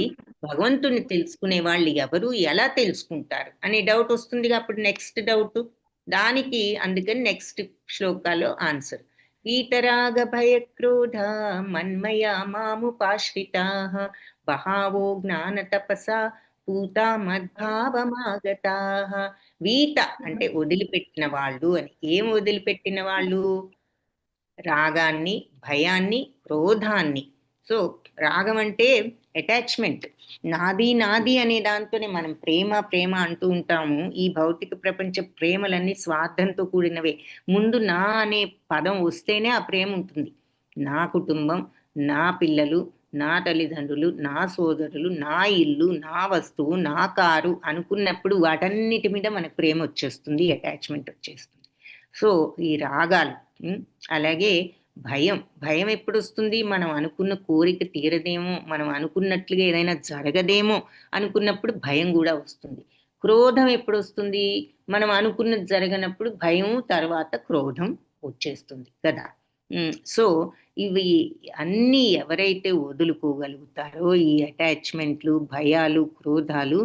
భగవంతుని తెలుసుకునే వాళ్ళు ఎవరు, ఎలా తెలుసుకుంటారు అనే డౌట్ వస్తుంది. అప్పుడు నెక్స్ట్ డౌట్ దానికి, అందుకని నెక్స్ట్ శ్లోకాలో ఆన్సర్. వీతరాగ భయక్రోధ మన్మయా మాముపాశ్రితాః బహావో జ్ఞాన తపసా పూతా మద్భావమాగతాః. వీత అంటే వదిలిపెట్టిన వాళ్ళు అని. ఏం వదిలిపెట్టిన వాళ్ళు? రాగాన్ని, భయాన్ని, క్రోధాన్ని. సో రాగం అంటే అటాచ్మెంట్, నాది నాది అనే దాంతోనే మనం ప్రేమ ప్రేమ అంటూ ఉంటాము. ఈ భౌతిక ప్రపంచ ప్రేమలన్నీ స్వార్థంతో కూడినవే. ముందు నా అనే పదం వస్తేనే ఆ ప్రేమ ఉంటుంది. నా కుటుంబం, నా పిల్లలు, నా తల్లిదండ్రులు, నా సోదరులు, నా ఇల్లు, నా వస్తువు, నా కారు అనుకున్నప్పుడు వాటన్నిటి మీద మనకు ప్రేమ వచ్చేస్తుంది, అటాచ్మెంట్ వచ్చేస్తుంది. సో ఈ రాగాలు. అలాగే భయం ఎప్పుడు వస్తుంది? మనం అనుకున్న కోరిక తీరదేమో, మనం అనుకున్నట్లుగా ఏదైనా జరగదేమో అనుకున్నప్పుడు భయం కూడా వస్తుంది. క్రోధం ఎప్పుడు వస్తుంది? మనం అనుకున్నది జరగనప్పుడు భయం, తర్వాత క్రోధం వచ్చేస్తుంది కదా. సో ఇవి అన్నీ ఎవరైతే వదులుకోగలుగుతారో, ఈ అటాచ్మెంట్లు, భయాలు, క్రోధాలు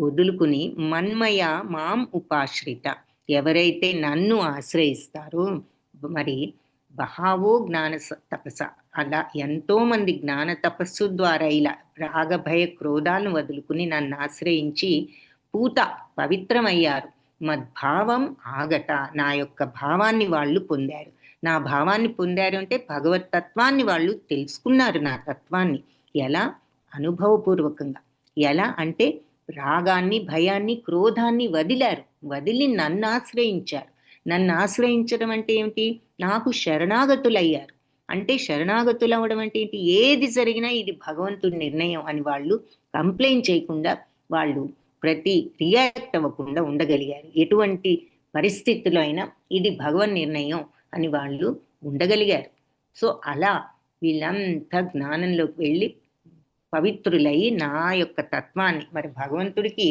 వదులుకుని మన్మయ మాం ఉపాశ్రిత, ఎవరైతే నన్ను ఆశ్రయిస్తారో, మరి బహావో జ్ఞాన తపస, అలా ఎంతో మంది జ్ఞాన తపస్సు ద్వారా ఇలా రాగభయ క్రోధాలను వదులుకుని నన్ను ఆశ్రయించి పూత పవిత్రమయ్యారు. మద్భావం ఆగత, నా యొక్క భావాన్ని వాళ్ళు పొందారు. నా భావాన్ని పొందారు అంటే భగవతత్వాన్ని వాళ్ళు తెలుసుకున్నారు. నా తత్వాన్ని ఎలా? అనుభవపూర్వకంగా. ఎలా అంటే రాగాన్ని, భయాన్ని, క్రోధాన్ని వదిలారు, వదిలి నన్ను ఆశ్రయించారు. నన్ను ఆశ్రయించడం అంటే ఏమిటి? నాకు శరణాగతులయ్యారు. అంటే శరణాగతులు అవ్వడం అంటే ఏంటి? ఏది జరిగినా ఇది భగవంతుడి నిర్ణయం అని వాళ్ళు కంప్లైంట్ చేయకుండా, వాళ్ళు రియాక్ట్ అవ్వకుండా ఉండగలిగారు. ఎటువంటి పరిస్థితుల్లో అయినా ఇది భగవన్ నిర్ణయం అని వాళ్ళు ఉండగలిగారు. సో అలా వీళ్ళంతా జ్ఞానంలోకి వెళ్ళి పవిత్రులయ్యి నా యొక్క తత్వాన్ని, మరి భగవంతుడికి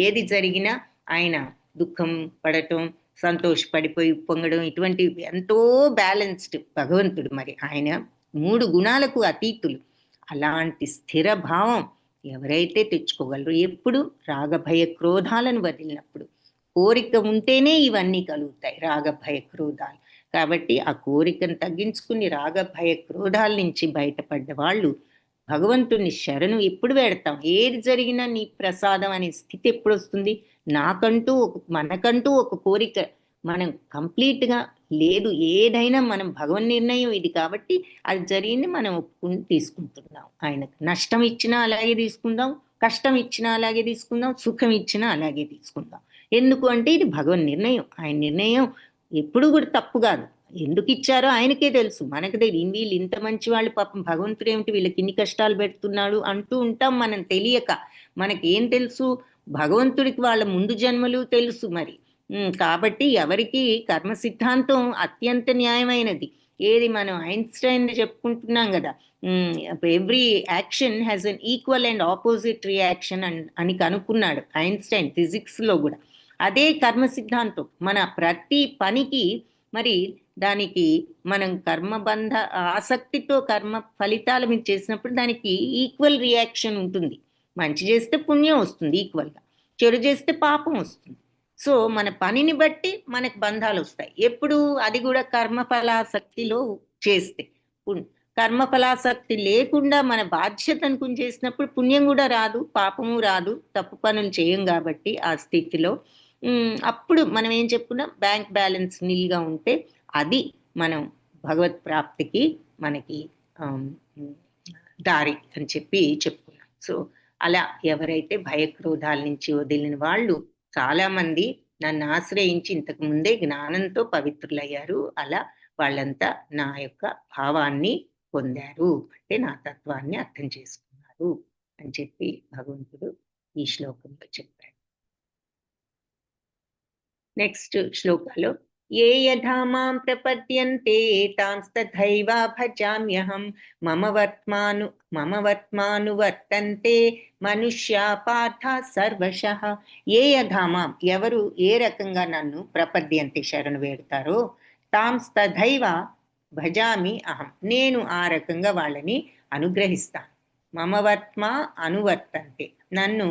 ఏది జరిగినా ఆయన దుఃఖం పడటం, సంతోషపడిపోయి పొంగడం, ఇటువంటివి ఎంతో బ్యాలెన్స్డ్ భగవంతుడు. మరి ఆయన 3 గుణాలకు అతీతులు. అలాంటి స్థిర భావం ఎవరైతే తెచ్చుకోగలరో, ఎప్పుడు రాగభయ క్రోధాలను వదిలినప్పుడు, కోరిక ఉంటేనే ఇవన్నీ కలుగుతాయి, రాగభయ క్రోధాలు. కాబట్టి ఆ కోరికను తగ్గించుకుని రాగభయ క్రోధాల నుంచి బయటపడ్డ వాళ్ళు భగవంతుని శరణు ఎప్పుడు పెడతాం? ఏది జరిగినా నీ ప్రసాదం అనే స్థితి ఎప్పుడు వస్తుంది? మనకంటూ ఒక కోరిక మనం కంప్లీట్గా లేదు. ఏదైనా మనం భగవన్ నిర్ణయం ఇది కాబట్టి అది జరిగింది, మనం ఒప్పుకుని తీసుకుంటున్నాం. ఆయనకు నష్టం ఇచ్చినా అలాగే తీసుకుందాం, కష్టం ఇచ్చినా అలాగే తీసుకుందాం, సుఖం ఇచ్చినా అలాగే తీసుకుందాం. ఎందుకు అంటే ఇది భగవన్ నిర్ణయం. ఆయన నిర్ణయం ఎప్పుడు కూడా తప్పు కాదు. ఎందుకు ఇచ్చారో ఆయనకే తెలుసు, మనకు తెలియదు. వీళ్ళు ఇంత మంచి వాళ్ళు, పాపం భగవంతుడు ఏమిటి వీళ్ళకి ఇన్ని కష్టాలు పెడుతున్నాడు అంటూ ఉంటాం మనం తెలియక. మనకేం తెలుసు? భగవంతుడికి వాళ్ళ ముందు జన్మలు తెలుసు. మరి కాబట్టి ఎవరికి కర్మ సిద్ధాంతం అత్యంత న్యాయమైనది. ఏది మనం ఐన్స్టైన్ చెప్పుకుంటున్నాం కదా, every action has an equal and opposite reaction అని కనుక్కున్నాడు ఐన్స్టైన్ ఫిజిక్స్ లో కూడా. అదే కర్మ సిద్ధాంతం. మన ప్రతి పనికి మరి దానికి మనం కర్మబంధ ఆసక్తితో కర్మ ఫలితాలు మీరు చేసినప్పుడు దానికి ఈక్వల్ రియాక్షన్ ఉంటుంది. మంచి చేస్తే పుణ్యం వస్తుంది ఈక్వల్గా, చెడు చేస్తే పాపం వస్తుంది. సో మన పనిని బట్టి మనకు బంధాలు వస్తాయి. ఎప్పుడు? అది కూడా కర్మఫలాసక్తిలో చేస్తే. కర్మఫలాసక్తి లేకుండా మన బాధ్యత అనుకుని చేసినప్పుడు పుణ్యం కూడా రాదు, పాపము రాదు, తప్పు పనులు చేయం. కాబట్టి ఆ స్థితిలో అప్పుడు మనం ఏం చెప్పుకున్నాం? బ్యాంక్ బ్యాలెన్స్ నిల్గా ఉంటే అది మనం భగవత్ ప్రాప్తికి మనకి దారి అని చెప్పి చెప్పుకున్నాం. సో అలా ఎవరైతే భయక్రోధాల నుంచి వదిలిన వాళ్ళు చాలా మంది నన్ను ఆశ్రయించి ఇంతకు ముందే జ్ఞానంతో పవిత్రులయ్యారు. అలా వాళ్ళంతా నా యొక్క భావాన్ని పొందారు, అంటే నా తత్వాన్ని అర్థం చేసుకున్నారు అని చెప్పి భగవంతుడు ఈ శ్లోకంలో చెప్పాడు. నెక్స్ట్ శ్లోకాలో ఏ యథా మాం ప్రపద్యంతే తాంస్తథైవ భజామ్యహం మమ వర్త్మానువర్తంతే మనుష్యా పార్థ సర్వశః. ఏ యథా మాం, ఎవరు ఏ రకంగా నన్ను ప్రపద్యంతే శరణు వేడతారో, తాంస్తథైవ భజామి అహం, నేను ఆ రకంగా వాళ్ళని అనుగ్రహిస్తాను. మమ వర్త్మా అనువర్తంతే, నన్ను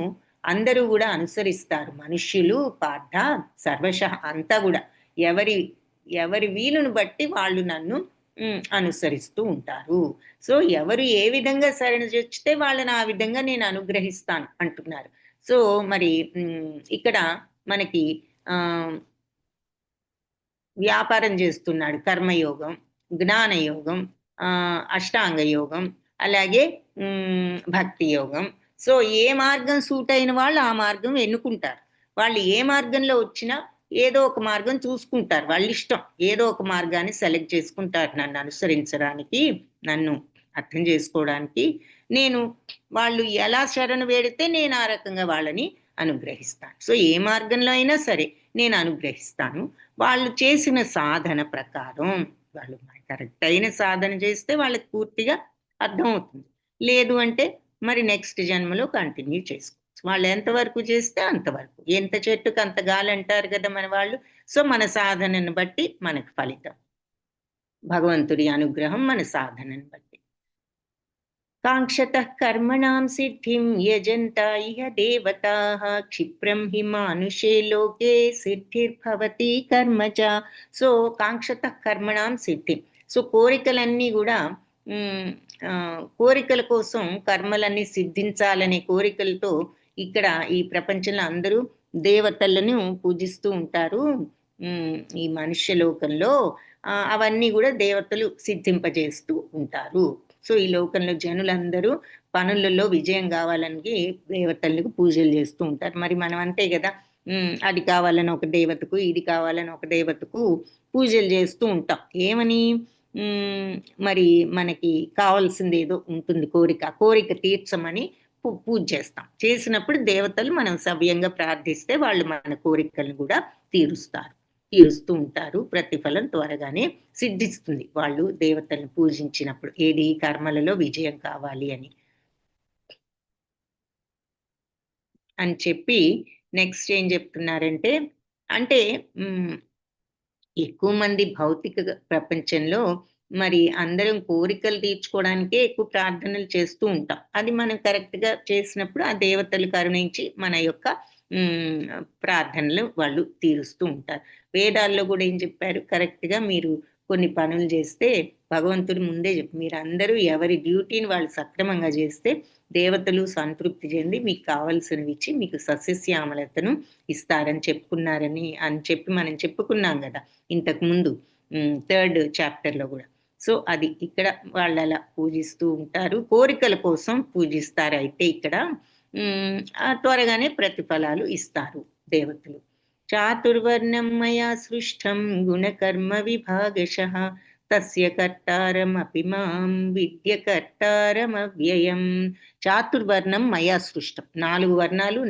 అందరూ కూడా అనుసరిస్తారు. మనుష్యులు పార్థ సర్వశః, అంతా కూడా ఎవరి వీలును బట్టి వాళ్ళు నన్ను అనుసరిస్తూ ఉంటారు. సో ఎవరు ఏ విధంగా శరణొచ్చితే వాళ్ళని ఆ విధంగా నేను అనుగ్రహిస్తాను అంటున్నారు. సో మరి ఇక్కడ మనకి వ్యాపారం చేస్తున్నాడు, కర్మయోగం, జ్ఞానయోగం, అష్టాంగ యోగం, అలాగే భక్తి యోగం. సో ఏ మార్గం సూట్ అయిన వాళ్ళు ఆ మార్గం ఎన్నుకుంటారు. వాళ్ళు ఏ మార్గంలో వచ్చినా ఏదో ఒక మార్గం చూసుకుంటారు, వాళ్ళ ఇష్టం. ఏదో ఒక మార్గాన్ని సెలెక్ట్ చేసుకుంటారు నన్ను అనుసరించడానికి, నన్ను అర్థం చేసుకోవడానికి. నేను వాళ్ళు ఎలా శరణు వేడితే నేను ఆ రకంగా వాళ్ళని అనుగ్రహిస్తాను. సో ఏ మార్గంలో అయినా సరే నేను అనుగ్రహిస్తాను. వాళ్ళు చేసిన సాధన ప్రకారం వాళ్ళు కరెక్ట్ అయిన సాధన చేస్తే వాళ్ళకి పూర్తిగా అర్థమవుతుంది. లేదు అంటే మరి నెక్స్ట్ జన్మలో కంటిన్యూ చేసుకోవచ్చు. వాళ్ళు ఎంతవరకు చేస్తే అంతవరకు, ఎంత చెట్టుకు అంత గాలి అంటారు కదా మన వాళ్ళు. సో మన సాధనను బట్టి మనకు ఫలితం, భగవంతుడి అనుగ్రహం మన సాధనను బట్టి. కాంక్షతః కర్మణాం సిద్ధిం యజంత ఇహ దేవతాః క్షిప్రం హి మానుషే లోకే సిద్ధిర్భవతి కర్మచ. సో కాంక్షతః కర్మణాం సిద్ధిం, సో కోరికలన్నీ కూడా కోరికల కోసం కర్మలన్నీ సిద్ధించాలనే కోరికలతో ఇక్కడ ఈ ప్రపంచంలో అందరూ దేవతలను పూజిస్తూ ఉంటారు. ఈ మనుష్య లోకంలో అవన్నీ కూడా దేవతలు సిద్ధింపజేస్తూ ఉంటారు. సో ఈ లోకంలో జనులందరూ పనులలో విజయం కావాలని దేవతలకు పూజలు చేస్తూ ఉంటారు. మరి మనం అంతే కదా, అది కావాలని ఒక దేవతకు, ఇది కావాలని ఒక దేవతకు పూజలు చేస్తూ ఉంటాం. ఏమని? మరి మనకి కావాల్సింది ఏదో ఉంటుంది, కోరిక తీర్చమని పూజ చేస్తాం. చేసినప్పుడు దేవతలు మనం సవ్యంగా ప్రార్థిస్తే వాళ్ళు మన కోరికలను కూడా తీరుస్తూ ఉంటారు. ప్రతిఫలం త్వరగానే సిద్ధిస్తుంది వాళ్ళు దేవతలను పూజించినప్పుడు, ఏది కర్మలలో విజయం కావాలి అని చెప్పి నెక్స్ట్ ఏం చెప్తున్నారంటే, అంటే ఎక్కువ మంది భౌతిక ప్రపంచంలో మరి అందరం కోరికలు తీర్చుకోవడానికే ఎక్కువ ప్రార్థనలు చేస్తూ ఉంటాం. అది మనం కరెక్ట్గా చేసినప్పుడు ఆ దేవతలు కరుణించి మన యొక్క ప్రార్థనలు వాళ్ళు తీరుస్తూ ఉంటారు. వేదాల్లో కూడా ఏం చెప్పారు, కరెక్ట్గా మీరు కొన్ని పనులు చేస్తే భగవంతుడు ముందే మీరు అందరూ ఎవరి డ్యూటీని వాళ్ళు సక్రమంగా చేస్తే దేవతలు సంతృప్తి చెంది మీకు కావలసినవి ఇచ్చి మీకు సస్యశ్యామలతను ఇస్తారని చెప్పి మనం చెప్పుకున్నాం కదా ఇంతకు ముందు 3rd చాప్టర్లో కూడా. సో అది ఇక్కడ వాళ్ళు అలా పూజిస్తూ ఉంటారు, కోరికల కోసం పూజిస్తారు. అయితే ఇక్కడ త్వరగానే ప్రతిఫలాలు ఇస్తారు దేవతలు. చాతుర్వర్ణం మయా సృష్టం గుణకర్మ విభాగశః తస్య కర్తారమపి మాం విద్య కర్తారమవ్యయం. చాతుర్వర్ణం మయా సృష్టం, 4 వర్ణాలు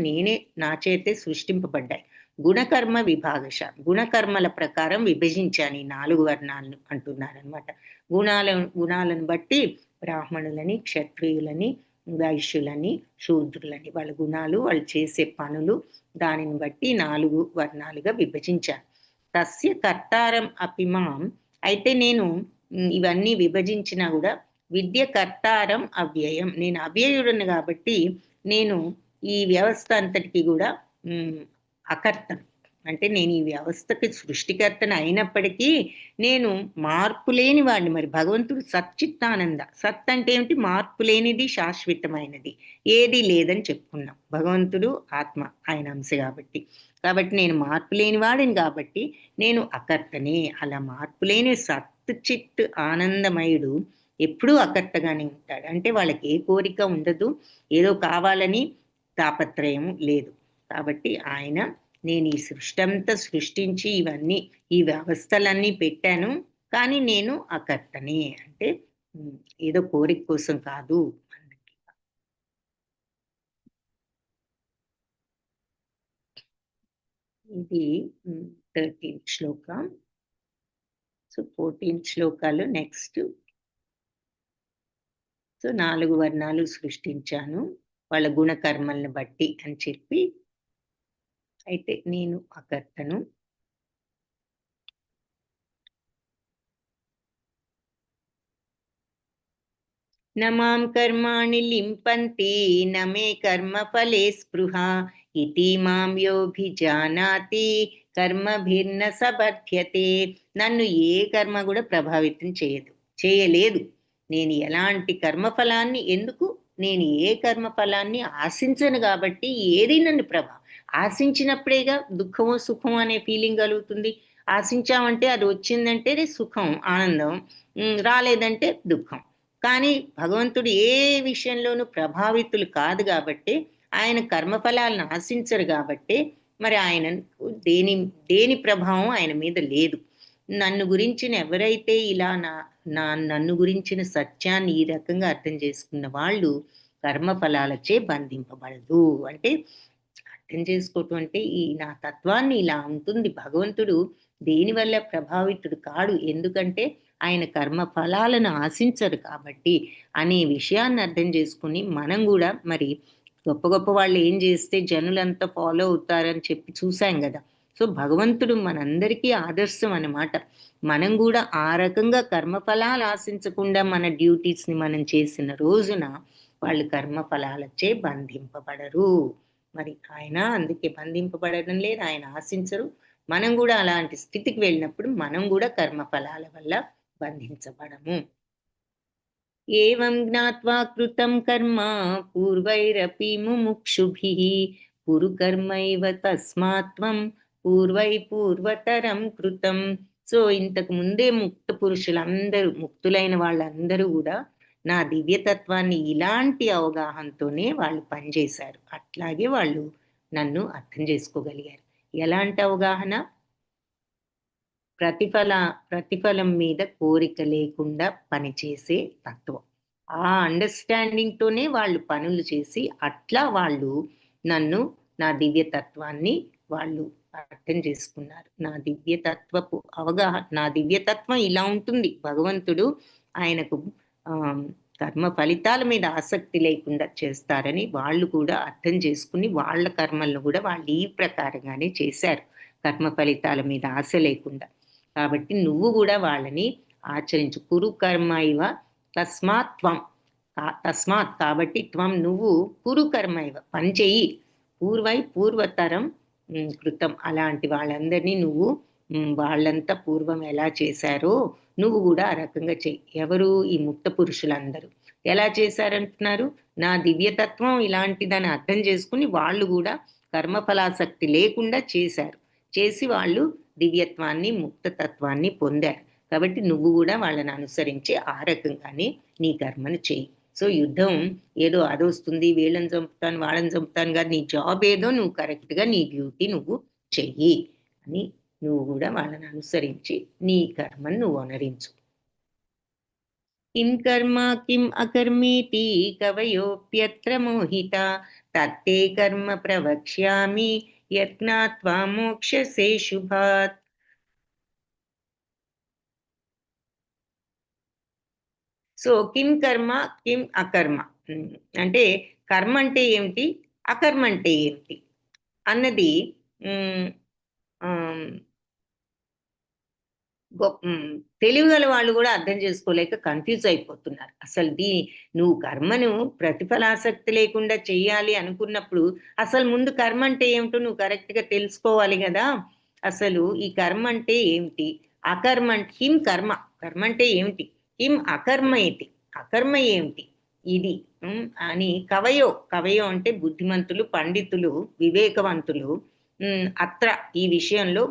నా చేతే సృష్టింపబడ్డాయి. గుణకర్మ విభాగశ, గుణకర్మల ప్రకారం విభజించాను ఈ 4 వర్ణాలను అంటున్నారనమాట. గుణాలను బట్టి బ్రాహ్మణులని, క్షత్రియులని, వైశ్యులని, శూద్రులని, వాళ్ళ గుణాలు, వాళ్ళు చేసే పనులు, దానిని బట్టి 4 వర్ణాలుగా విభజించాను. తస్య కర్తారం అపిమాం, అయితే నేను ఇవన్నీ విభజించినా కూడా విద్య కర్తారం అవ్యయం, నేను అవ్యయుడను కాబట్టి నేను ఈ వ్యవస్థ అంతటికి కూడా అకర్తను. అంటే నేను ఈ వ్యవస్థకి సృష్టికర్తను అయినప్పటికీ నేను మార్పు లేని వాడిని. మరి భగవంతుడు సచ్చిత్తానంద, సత్ అంటే ఏమిటి? మార్పు లేనిది, శాశ్వతమైనది, ఏది లేదని చెప్పుకున్నాం. భగవంతుడు ఆత్మ, ఆయన అంశ కాబట్టి నేను మార్పు లేని వాడిని కాబట్టి నేను అకర్తనే. అలా మార్పు లేని సత్ చిత్ ఆనందమయుడు ఎప్పుడూ అకర్తగానే ఉంటాడు. అంటే వాళ్ళకి ఏ కోరిక ఉండదు, ఏదో కావాలని తాపత్రయం లేదు. కాబట్టి ఆయన నేను ఈ సృష్టి అంతా సృష్టించి ఇవన్నీ ఈ వ్యవస్థలన్నీ పెట్టాను, కానీ నేను అకర్తనే. అంటే ఏదో కోరిక కోసం కాదు. ఇది 13th శ్లోక. సో 14 శ్లోకాలు నెక్స్ట్. సో 4 వర్ణాలు సృష్టించాను వాళ్ళ గుణకర్మల్ని బట్టి అని చెప్పి. అయితే నేను అకర్తను. నమాం కర్మాణి లింపంతి నమే కర్మ ఫలే స్పృహ ఇతి మాం యోభిజానాతి కర్మభిర్న సబధ్యతే. నన్ను ఏ కర్మ కూడా ప్రభావితం చేయలేదు. నేను ఎలాంటి కర్మఫలాన్ని నేను ఏ కర్మఫలాన్ని ఆశించను కాబట్టి ఏది నన్ను ఆశించినప్పుడేగా దుఃఖమో సుఖమో అనే ఫీలింగ్ కలుగుతుంది. ఆశించామంటే అది వచ్చిందంటే సుఖం ఆనందం, రాలేదంటే దుఃఖం. కానీ భగవంతుడు ఏ విషయంలోనూ ప్రభావితులు కాదు కాబట్టి, ఆయన కర్మఫలాలను ఆశించరు కాబట్టి మరి ఆయన దేని ప్రభావం ఆయన మీద లేదు. నన్ను గురించిన ఎవరైతే ఇలా నన్ను గురించిన సత్యాన్ని ఈ రకంగా అర్థం చేసుకున్న వాళ్ళు కర్మఫలాలచే బంధింపబడదు. అంటే అర్థం చేసుకోవటం అంటే ఈ నా తత్వాన్ని ఇలా ఉంటుంది. భగవంతుడు దేనివల్ల ప్రభావితుడు కాడు, ఎందుకంటే ఆయన కర్మ ఫలాలను ఆశించరు కాబట్టి అనే విషయాన్ని అర్థం చేసుకుని మనం కూడా మరి గొప్ప గొప్ప వాళ్ళు ఏం చేస్తే జనులంతా ఫాలో అవుతారని చెప్పి చూసాం కదా. సో భగవంతుడు మనందరికీ ఆదర్శం అన్నమాట. మనం కూడా ఆ రకంగా కర్మఫలాలు ఆశించకుండా మన డ్యూటీస్ని మనం చేసిన రోజున వాళ్ళు కర్మఫలాలచే బంధింపబడరు. మరి ఆయన అందుకే బంధింపబడడం లేదు, ఆయన ఆశించరు. మనం కూడా అలాంటి స్థితికి వెళ్ళినప్పుడు మనం కూడా కర్మఫలాల వల్ల బంధించబడము. ఏవం జ్ఞాత్వా కృతం కర్మ పూర్వైరపి ముముక్షుభిః కురు కర్మైవ తస్మాత్వం పూర్వతరం కృతం. సో ఇంతకు ముందే ముక్త పురుషులందరూ, ముక్తులైన వాళ్ళందరూ కూడా నా దివ్యతత్వాన్ని ఇలాంటి అవగాహనతోనే వాళ్ళు పనిచేశారు. అట్లాగే వాళ్ళు నన్ను అర్థం చేసుకోగలిగారు. ఎలాంటి అవగాహన? ప్రతిఫలం మీద కోరిక లేకుండా పనిచేసే తత్వం. ఆ అండర్స్టాండింగ్ తోనే వాళ్ళు పనులు చేసి అట్లా వాళ్ళు నన్ను, నా దివ్యతత్వాన్ని వాళ్ళు అర్థం చేసుకున్నారు. నా దివ్యతత్వపు అవగాహన, నా దివ్యతత్వం ఇలా ఉంటుంది. భగవంతుడు ఆయనకు కర్మ ఫలితాల మీద ఆసక్తి లేకుండా చేస్తారని వాళ్ళు కూడా అర్థం చేసుకుని వాళ్ళ కర్మలను కూడా వాళ్ళు ఈ ప్రకారంగానే చేశారు, కర్మ ఫలితాల మీద ఆశ లేకుండా. కాబట్టి నువ్వు కూడా వాళ్ళని ఆచరించు. కురు కర్మ ఇవ తస్మాత్ కాబట్టి త్వం నువ్వు కురు కర్మ ఇవ పని చెయ్యి. పూర్వతరం కృతం అలాంటి వాళ్ళందరినీ నువ్వు వాళ్ళంతా పూర్వం ఎలా చేశారో నువ్వు కూడా ఆ రకంగా చెయ్యి. ఎవరు? ఈ ముక్త పురుషులందరూ ఎలా చేశారంటున్నారు? నా దివ్యతత్వం ఇలాంటిదని అర్థం చేసుకుని వాళ్ళు కూడా కర్మఫలాసక్తి లేకుండా చేసి వాళ్ళు దివ్యత్వాన్ని, ముక్తతత్వాన్ని పొందారు. కాబట్టి నువ్వు కూడా వాళ్ళని అనుసరించి ఆ రకంగానే నీ కర్మను చెయ్యి. సో యుద్ధం ఏదో అదొస్తుంది, వీళ్ళని చంపుతాను వాళ్ళని చంపుతాను కాదు, నీ జాబ్ ఏదో నువ్వు కరెక్ట్గా నీ డ్యూటీ నువ్వు చెయ్యి అని నువ్వు కూడా వాళ్ళని అనుసరించి నీ కర్మను నువ్వు అనరించు. కిం కర్మ కిం అకర్మేతి కవయోప్యత్ర మోహిత తత్తే కర్మ ప్రవక్ష్యామి యత్నాత్వా మోక్షసే శుభాత్. సో కిం కర్మ కిం అకర్మ అంటే కర్మ అంటే ఏమిటి, అకర్మ అంటే ఏమిటి అన్నది తెలివిగల వాళ్ళు కూడా అర్థం చేసుకోలేక కన్ఫ్యూజ్ అయిపోతున్నారు. అసలు నువ్వు కర్మను ప్రతిఫలాసక్తి లేకుండా చెయ్యాలి అనుకున్నప్పుడు అసలు ముందు కర్మ అంటే ఏమిటో నువ్వు కరెక్ట్గా తెలుసుకోవాలి కదా. అసలు ఈ కర్మ అంటే ఏమిటి, అకర్మ కిం కర్మ అంటే ఏమిటి, కిం అకర్మ ఏమిటి ఇది అని కవయో అంటే బుద్ధిమంతులు, పండితులు, వివేకవంతులు అత్ర ఈ విషయంలో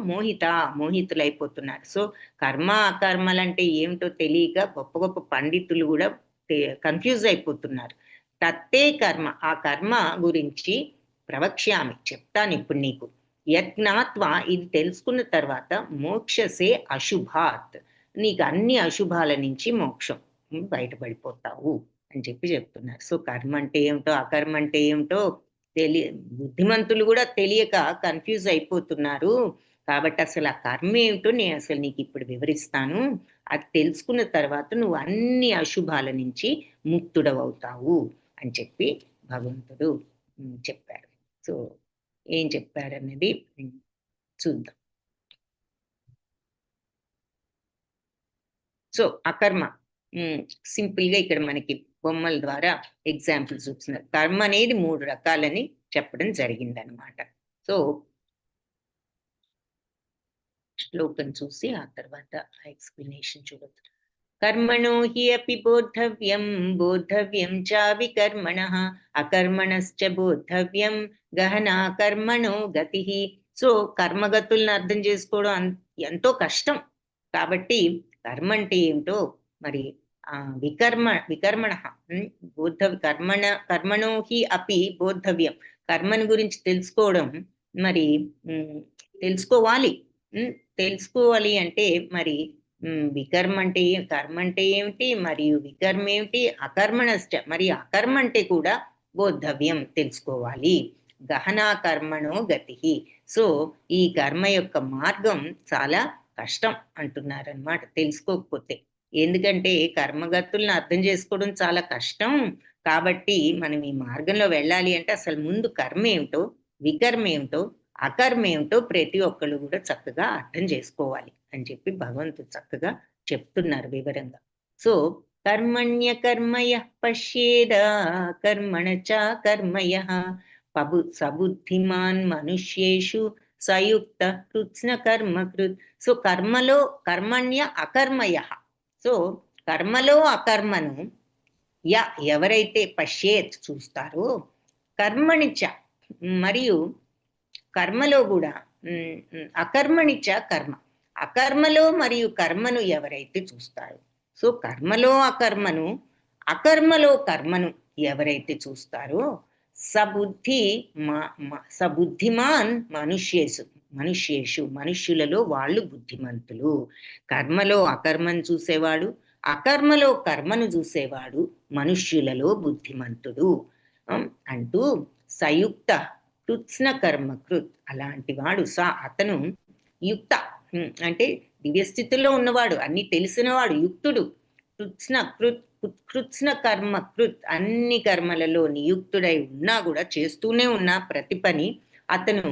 మోహితులైపోతున్నారు. సో కర్మ అకర్మలంటే ఏమిటో తెలియక గొప్ప గొప్ప పండితులు కూడా కన్ఫ్యూజ్ అయిపోతున్నారు. తత్తే కర్మ, ఆ కర్మ గురించి ప్రవక్ష్యామి, చెప్తాను ఇప్పుడు నీకు. యజ్ఞాత్వా, ఇది తెలుసుకున్న తర్వాత మోక్షసే అశుభాత్, నీకు అన్ని అశుభాల నుంచి మోక్షం బయటపడిపోతావు అని చెప్తున్నారు. సో కర్మ అంటే ఏమిటో అకర్మ అంటే ఏమిటో బుద్ధిమంతులు కూడా తెలియక కన్ఫ్యూజ్ అయిపోతున్నారు. కాబట్టి అసలు ఆ కర్మ ఏమిటో నేను అసలు నీకు ఇప్పుడు వివరిస్తాను. అది తెలుసుకున్న తర్వాత నువ్వు అన్ని అశుభాల నుంచి ముక్తుడవవుతావు అని చెప్పి భగవంతుడు చెప్పారు. సో ఏం చెప్పారన్నది చూద్దాం. సో అకర్మ సింపుల్ గా ఇక్కడ మనకి బొమ్మల ద్వారా ఎగ్జాంపుల్ చూస్తున్నారు. కర్మ అనేది 3 రకాలని చెప్పడం జరిగిందనమాట. సో శ్లోకం చూసి ఆ తర్వాత ఎక్స్ప్లెనేషన్ చూడొచ్చు. కర్మణో హి అపి బోద్ధవ్యం చ వికర్మణః అకర్మణశ్చ బోద్ధవ్యం గహనా కర్మణో గతి. సో కర్మగతులను అర్థం చేసుకోవడం ఎంతో కష్టం. కాబట్టి కర్మ అంటే ఏమిటో మరి వికర్మణ కర్మణో హి అపి బోద్ధవ్యం, కర్మను గురించి తెలుసుకోవడం మరి తెలుసుకోవాలి అంటే మరి కర్మ అంటే ఏమిటి, మరియు వికర్మ ఏమిటి, అకర్మణశ్చ, మరి అకర్మ అంటే కూడా బోద్ధవ్యం, తెలుసుకోవాలి. గహనా కర్మణో గతి. సో ఈ కర్మ యొక్క మార్గం చాలా కష్టం అంటున్నారనమాట తెలుసుకోకపోతే. ఎందుకంటే కర్మగతులను అర్థం చేసుకోవడం చాలా కష్టం. కాబట్టి మనం ఈ మార్గంలో వెళ్ళాలి అంటే అసలు ముందు కర్మ ఏమిటో, వికర్మ ఏమిటో, అకర్మ ఏమిటో ప్రతి ఒక్కళ్ళు కూడా చక్కగా అర్థం చేసుకోవాలి అని చెప్పి భగవంతుడు చక్కగా చెప్తున్నారు వివరంగా. సో కర్మణ్య కర్మయ పశ్యేద కర్మణ చ కర్మయ సబుద్ధిమాన్ మనుష్యేషు సయుక్త కృత్స్న కర్మకృత్. సో కర్మణ్య అకర్మయ. సో కర్మలో అకర్మను ఎవరైతే పశ్యేత్ చూస్తారో, కర్మణిచ, మరియు కర్మలో కూడా అకర్మణిచ కర్మ, అకర్మలో మరియు కర్మను ఎవరైతే చూస్తారో, సో కర్మలో అకర్మను, అకర్మలో కర్మను ఎవరైతే చూస్తారో సబుద్ధిమాన్ మనుష్యేషు, మనుష్యులలో వాళ్ళు బుద్ధిమంతులు. కర్మలో అకర్మను చూసేవాడు, అకర్మలో కర్మను చూసేవాడు మనుష్యులలో బుద్ధిమంతుడు అంటూ సయుక్త కృత్స్న కర్మకృత్, అలాంటి వాడు అతను యుక్త అంటే దివ్యస్థితిలో ఉన్నవాడు, అన్ని తెలిసినవాడు, యుక్తుడు. కృత్స్న కర్మకృత్, అన్ని కర్మలలో నియుక్తుడై ఉన్నా కూడా చేస్తూనే ఉన్న ప్రతి పని అతను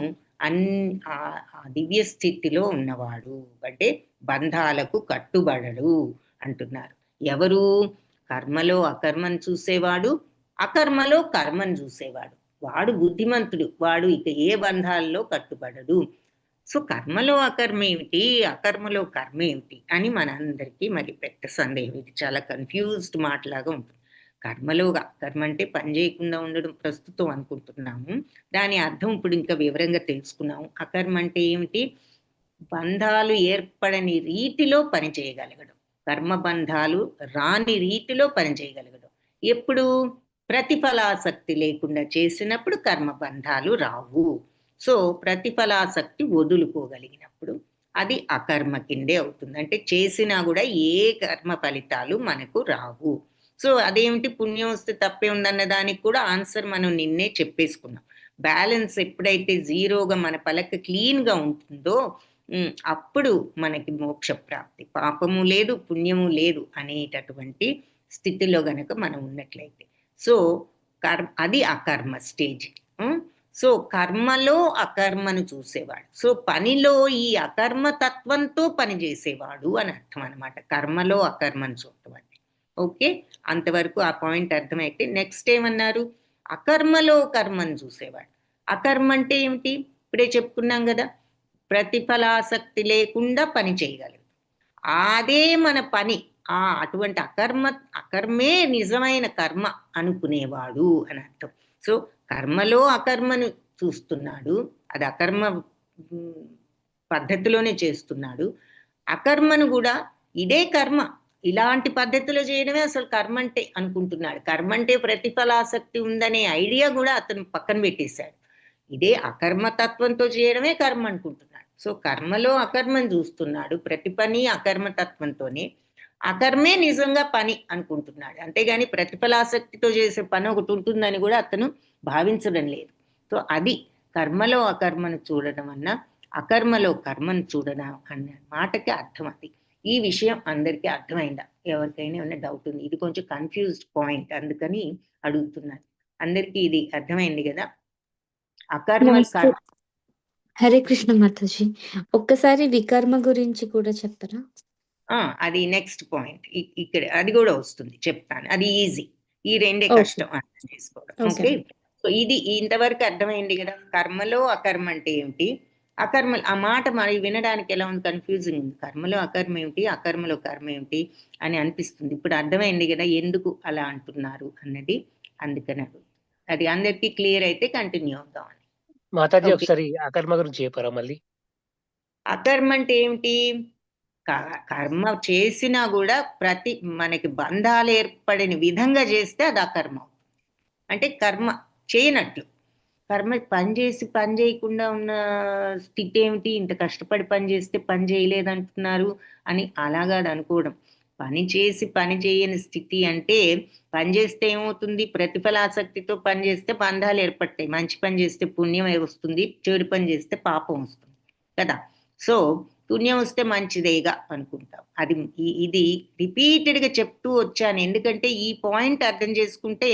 దివ్య స్థితిలో ఉన్నవాడు, అంటే బంధాలకు కట్టుబడడు అంటున్నారు. ఎవరు? కర్మలో అకర్మను చూసేవాడు, అకర్మలో కర్మను చూసేవాడు, వాడు బుద్ధిమంతుడు, వాడు ఇక ఏ బంధాల్లో కట్టుబడడు. సో కర్మలో అకర్మ ఏమిటి, అకర్మలో కర్మ ఏమిటి అని మనందరికీ మరి పెద్ద సందేహం. ఇది చాలా కన్ఫ్యూజ్డ్ మాటలాగా ఉంటుంది. కర్మలో కర్మ అంటే పని చేయకుండా ఉండడం ప్రస్తుతం అనుకుంటున్నాము, దాని అర్థం ఇప్పుడు ఇంకా వివరంగా తెలుసుకున్నాము. అకర్మ అంటే ఏమిటి? బంధాలు ఏర్పడని రీతిలో పని చేయగలగడం, కర్మబంధాలు రాని రీతిలో పని చేయగలగడం. ఎప్పుడు? ప్రతిఫలాసక్తి లేకుండా చేసినప్పుడు కర్మబంధాలు రావు. సో ప్రతిఫలాసక్తి వదులుకోగలిగినప్పుడు అది అకర్మ కిందే అవుతుంది. అంటే చేసినా కూడా ఏ కర్మ ఫలితాలు మనకు రావు. సో అదేమిటి? పుణ్యం వస్తే తప్పే ఉందన్న దానికి కూడా ఆన్సర్ మనం నిన్నే చెప్పేసుకున్నాం. బ్యాలెన్స్ ఎప్పుడైతే జీరోగా మన పలక క్లీన్గా ఉంటుందో అప్పుడు మనకి మోక్ష ప్రాప్తి. పాపము లేదు, పుణ్యము లేదు అనేటటువంటి స్థితిలో గనక మనం ఉన్నట్లయితే సో అది అకర్మ స్టేజ్. సో కర్మలో అకర్మను చూసేవాడు, సో పనిలో ఈ అకర్మ తత్వంతో పనిచేసేవాడు అని అర్థం అనమాట, కర్మలో అకర్మను చూడటం అంటే. ఓకే, అంతవరకు ఆ పాయింట్ అర్థమైతే నెక్స్ట్ ఏమన్నారు? అకర్మలో కర్మను చూసేవాడు. అకర్మ అంటే ఏమిటి? ఇప్పుడే చెప్పుకున్నాం కదా, ప్రతిఫలాసక్తి లేకుండా పని చేయగలరు, అదే మన పని. అటువంటి అకర్మే నిజమైన కర్మ అనుకునేవాడు అని అర్థం. సో కర్మలో అకర్మను చూస్తున్నాడు, అది అకర్మ పద్ధతిలోనే చేస్తున్నాడు. అకర్మను కూడా ఇదే కర్మ, ఇలాంటి పద్ధతిలో చేయడమే అసలు కర్మ అంటే అనుకుంటున్నాడు. కర్మ అంటే ప్రతిఫలాసక్తి ఉందనే ఐడియా కూడా అతను పక్కన పెట్టేశాడు. ఇదే అకర్మతత్వంతో చేయడమే కర్మ అనుకుంటున్నాడు. సో కర్మలో అకర్మను చూస్తున్నాడు, ప్రతి పని అకర్మతత్వంతోనే. అకర్మే నిజంగా పని అనుకుంటున్నాడు, అంతేగాని ప్రతిఫలాసక్తితో చేసే పని ఒకటి ఉంటుందని కూడా అతను భావించడం లేదు. సో అది కర్మలో అకర్మను చూడడం అన్న అకర్మలో కర్మను చూడడం అన్న మాటకి అర్థం అది. ఈ విషయం అందరికీ అర్థమైందా? ఎవరికైనా ఏమైనా డౌట్ ఉంది? ఇది కొంచెం కన్ఫ్యూజ్డ్ పాయింట్, అందుకని అడుగుతున్నాను. అందరికీ ఇది అర్థమైంది కదా? అకర్మ నమస్తే. హరే కృష్ణ మాతాజీ, ఒక్కసారి వికర్మ గురించి కూడా చెప్తారా? అది నెక్స్ట్ పాయింట్. ఇక్కడ అది కూడా వస్తుంది, చెప్తాను. అది ఈజీ, ఈ రెండే Okay. కష్టం అర్థం చేసుకోవడం. Okay. ఓకే, సో ఇది ఇంతవరకు అర్థమైంది కదా. కర్మలో అకర్మ అంటే ఏమిటి, అకర్మ ఆ మాట మరి వినడానికి ఎలా ఉంది, కన్ఫ్యూజింగ్ ఉంది. కర్మలో అకర్మ ఏమిటి, అకర్మలో కర్మ ఏమిటి అని అనిపిస్తుంది. ఇప్పుడు అర్థమైంది కదా ఎందుకు అలా అంటున్నారు అన్నది. అందుకని అది అందరికీ క్లియర్ అయితే కంటిన్యూ అవుతాం అని. మాతాజీ Okay. ఒకసారి అకర్మ గురించి చెప్పారా మళ్ళీ? అకర్మ అంటే ఏమిటి, కర్మ చేసినా కూడా మనకి బంధాలు ఏర్పడిన విధంగా చేస్తే అది అకర్మ. అంటే కర్మ చేయనట్లు. కర్మ పని చేసి పని చేయకుండా ఉన్న స్థితి ఏమిటి, ఇంత కష్టపడి పని చేస్తే పని చేయలేదంటున్నారు అని అలాగా అనుకోవడం. పని చేసి పని చేయని స్థితి అంటే, పని చేస్తే ఏమవుతుంది, ప్రతిఫలాసక్తితో పని చేస్తే బంధాలు ఏర్పడతాయి. మంచి పని చేస్తే పుణ్యం వస్తుంది, చెడు పని చేస్తే పాపం వస్తుంది కదా. సో పుణ్యం వస్తే మంచిదేగా అనుకుంటాం. అది ఇది రిపీటెడ్గా చెప్తూ వచ్చాను, ఎందుకంటే ఈ పాయింట్ అర్థం చేసుకుంటే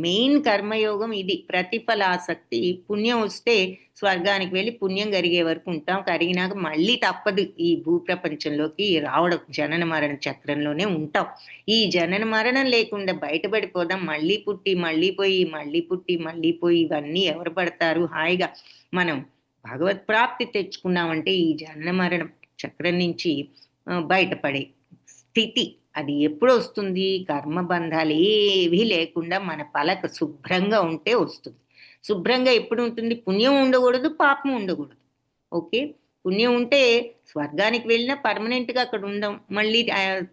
మెయిన్ కర్మయోగం ఇది, ప్రతిఫలాసక్తి. పుణ్యం వస్తే స్వర్గానికి వెళ్ళి పుణ్యం కరిగే వరకు ఉంటాం, కరిగినాక మళ్ళీ తప్పదు ఈ భూప్రపంచంలోకి రావడం, జనన మరణ చక్రంలోనే ఉంటాం. ఈ జనన మరణం లేకుండా బయటపడిపోదాం, మళ్ళీ పుట్టి మళ్ళీ పోయి, మళ్ళీ పుట్టి మళ్ళీ పోయి, ఇవన్నీ ఎవరు పడతారు? హాయిగా మనం భగవత్ ప్రాప్తి తెచ్చుకున్నామంటే ఈ జనన మరణ చక్రం నుంచి బయటపడే స్థితి అది ఎప్పుడు వస్తుంది? కర్మబంధాలు ఏవీ లేకుండా మన పలక శుభ్రంగా ఉంటే వస్తుంది. శుభ్రంగా ఎప్పుడు ఉంటుంది? పుణ్యం ఉండకూడదు, పాపం ఉండకూడదు. ఓకే, పుణ్యం ఉంటే స్వర్గానికి వెళ్ళినా పర్మనెంట్గా అక్కడ ఉందాం, మళ్ళీ